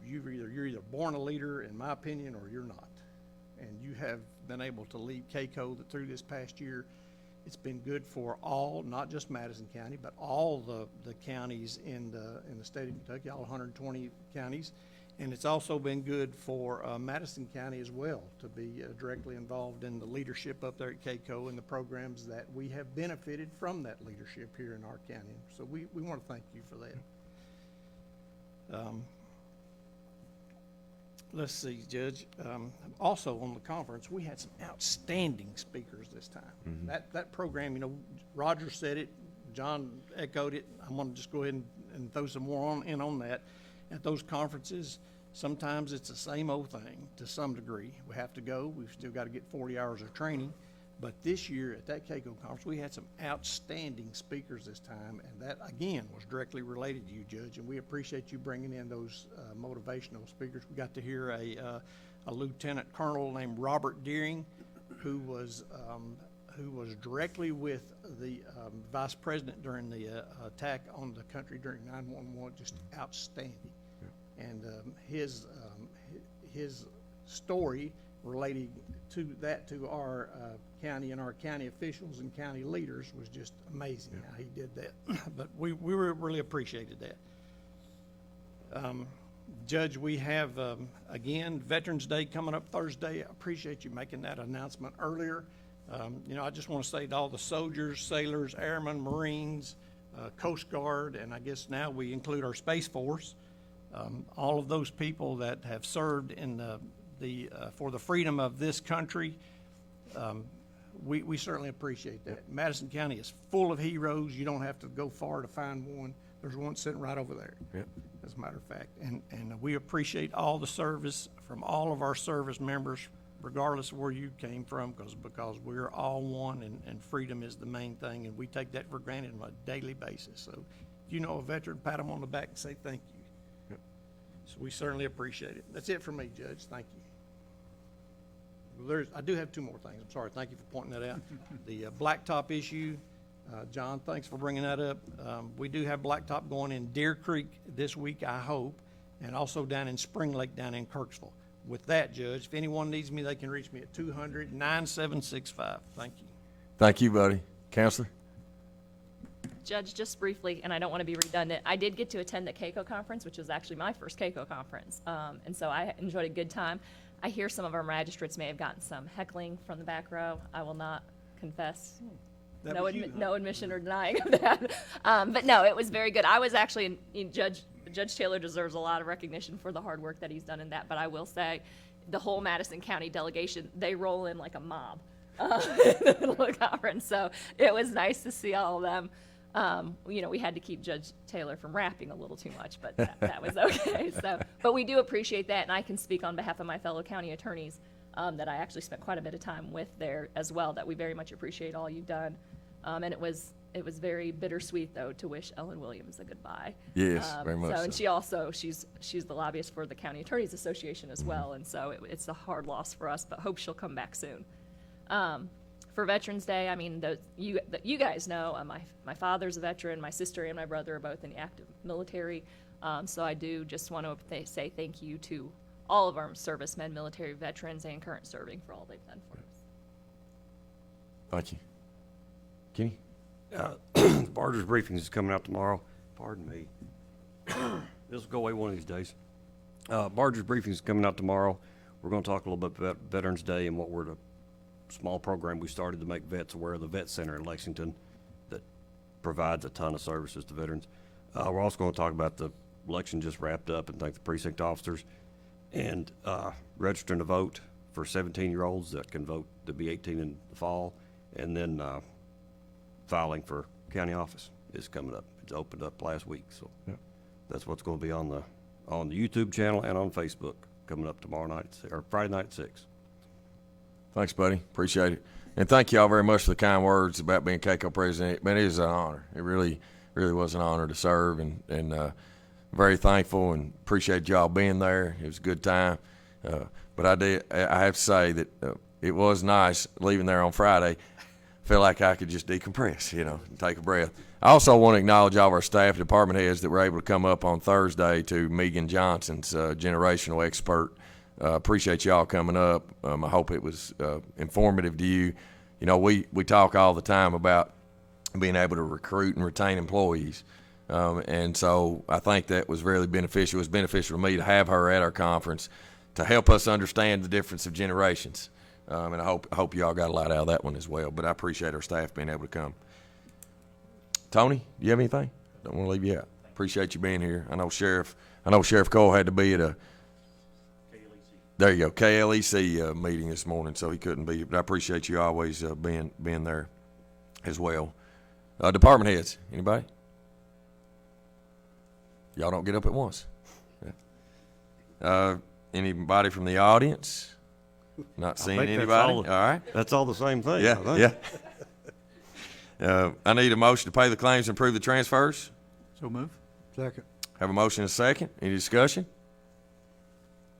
You're either born a leader, in my opinion, or you're not. And you have been able to lead CAECO through this past year. It's been good for all, not just Madison County, but all the counties in the state of Kentucky, all 120 counties. And it's also been good for Madison County as well, to be directly involved in the leadership up there at CAECO and the programs that we have benefited from that leadership here in our county. So we want to thank you for that. Let's see, Judge. Also on the conference, we had some outstanding speakers this time. Mm-hmm. That program, you know, Roger said it, John echoed it. I'm going to just go ahead and throw some more on that. At those conferences, sometimes it's the same old thing to some degree. We have to go. We've still got to get 40 hours of training. But this year at that CAECO conference, we had some outstanding speakers this time, and that, again, was directly related to you, Judge, and we appreciate you bringing in those motivational speakers. We got to hear a lieutenant colonel named Robert Deering, who was directly with the vice president during the attack on the country during 9/11, just outstanding. Yeah. And his story relating to our county and our county officials and county leaders was just amazing. Yeah. How he did that. But we really appreciated that. Judge, we have, again, Veterans Day coming up Thursday. I appreciate you making that announcement earlier. You know, I just want to say to all the soldiers, sailors, airmen, Marines, Coast Guard, and I guess now we include our Space Force, all of those people that have served in for the freedom of this country. We certainly appreciate that. Madison County is full of heroes. You don't have to go far to find one. There's one sitting right over there, as a matter of fact. And we appreciate all the service from all of our service members, regardless of where you came from, because we're all one, and freedom is the main thing, and we take that for granted on a daily basis. So if you know a veteran, pat them on the back and say thank you. So we certainly appreciate it. That's it for me, Judge. Thank you. I do have two more things. I'm sorry. Thank you for pointing that out. The blacktop issue, John, thanks for bringing that up. We do have blacktop going in Deer Creek this week, I hope, and also down in Spring Lake down in Kirksville. With that, Judge, if anyone needs me, they can reach me at 200-9765. Thank you. Thank you, buddy. Counselor? Judge, just briefly, and I don't want to be redundant, I did get to attend the CAECO conference, which was actually my first CAECO conference, and so I enjoyed a good time. I hear some of our magistrates may have gotten some heckling from the back row. I will not confess. No admission or denying of that. But no, it was very good. I was actually, Judge Taylor deserves a lot of recognition for the hard work that he's done in that, but I will say the whole Madison County delegation, they roll in like a mob in the middle of the conference. So it was nice to see all of them. You know, we had to keep Judge Taylor from rapping a little too much, but that was okay. So, but we do appreciate that, and I can speak on behalf of my fellow county attorneys that I actually spent quite a bit of time with there as well, that we very much appreciate all you've done. And it was very bittersweet, though, to wish Ellen Williams a goodbye. Yes, very much so. And she also, she's the lobbyist for the County Attorneys Association as well, and so it's a hard loss for us, but hope she'll come back soon. For Veterans Day, I mean, you guys know, my father's a veteran, my sister and my brother are both in the active military, so I do just want to say thank you to all of our servicemen, military veterans, and current serving for all they've done for us. Thank you. Kenny? Barter's briefing is coming out tomorrow. Pardon me. This will go away one of these days. Barter's briefing is coming out tomorrow. We're going to talk a little bit about Veterans Day and what we're the small program we started to make vets aware of the Vet Center in Lexington that provides a ton of services to veterans. We're also going to talk about the election just wrapped up and thank the precinct officers. and registering to vote for 17-year-olds that can vote to be 18 in the fall, and then filing for county office is coming up. It's opened up last week, so that's what's going to be on the YouTube channel and on Facebook coming up tomorrow night, or Friday night at 6. Thanks, buddy. Appreciate it. And thank y'all very much for the kind words about being KCO president. Man, it is an honor. It really was an honor to serve, and very thankful and appreciate y'all being there. It was a good time. But I have to say that it was nice leaving there on Friday. Feel like I could just decompress, and take a breath. I also want to acknowledge all of our staff, department heads that were able to come up on Thursday to Megan Johnson's generational expert. Appreciate y'all coming up. I hope it was informative to you. We talk all the time about being able to recruit and retain employees. And so I think that was really beneficial. It was beneficial to me to have her at our conference to help us understand the difference of generations. And I hope y'all got a lot out of that one as well. But I appreciate our staff being able to come. Tony, do you have anything? Don't want to leave you out. Appreciate you being here. I know Sheriff Cole had to be at a KLEC meeting this morning, so he couldn't be. But I appreciate you always being there as well. Department heads, anybody? Y'all don't get up at once. Anybody from the audience? Not seeing think that's anybody? all All right. That's all the same thing. I think. Yeah. I need a motion to pay the claims and approve the transfers. So move. Second. Have a motion and a second. Any discussion?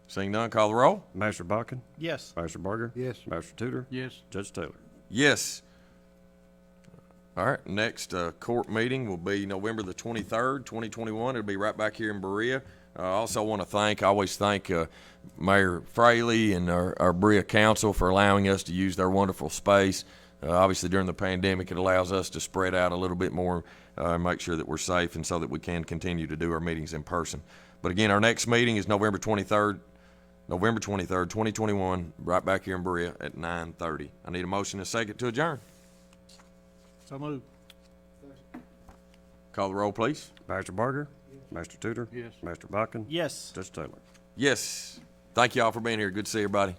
Seeing none, call the roll. Master Buchan, Yes. Master Barger, Yes. Master Tudor, Yes. Judge Taylor. Yes. All right, next court meeting will be November the 23rd, 2021. It'll be right back here in Berea. I also want to always thank Mayor Fraley and our Berea Council for allowing us to use their wonderful space. Obviously, during the pandemic, it allows us to spread out a little bit more and make sure that we're safe and so that we can continue to do our meetings in person. But again, our next meeting is November 23rd, 2021, right back here in Berea at 9:30. I need a motion and a second to adjourn. So move. Call the roll, please. Master Barger, Master Tudor, Yes. Master Buchan, Yes. Judge Taylor. Yes. Thank you all for being here. Good to see everybody.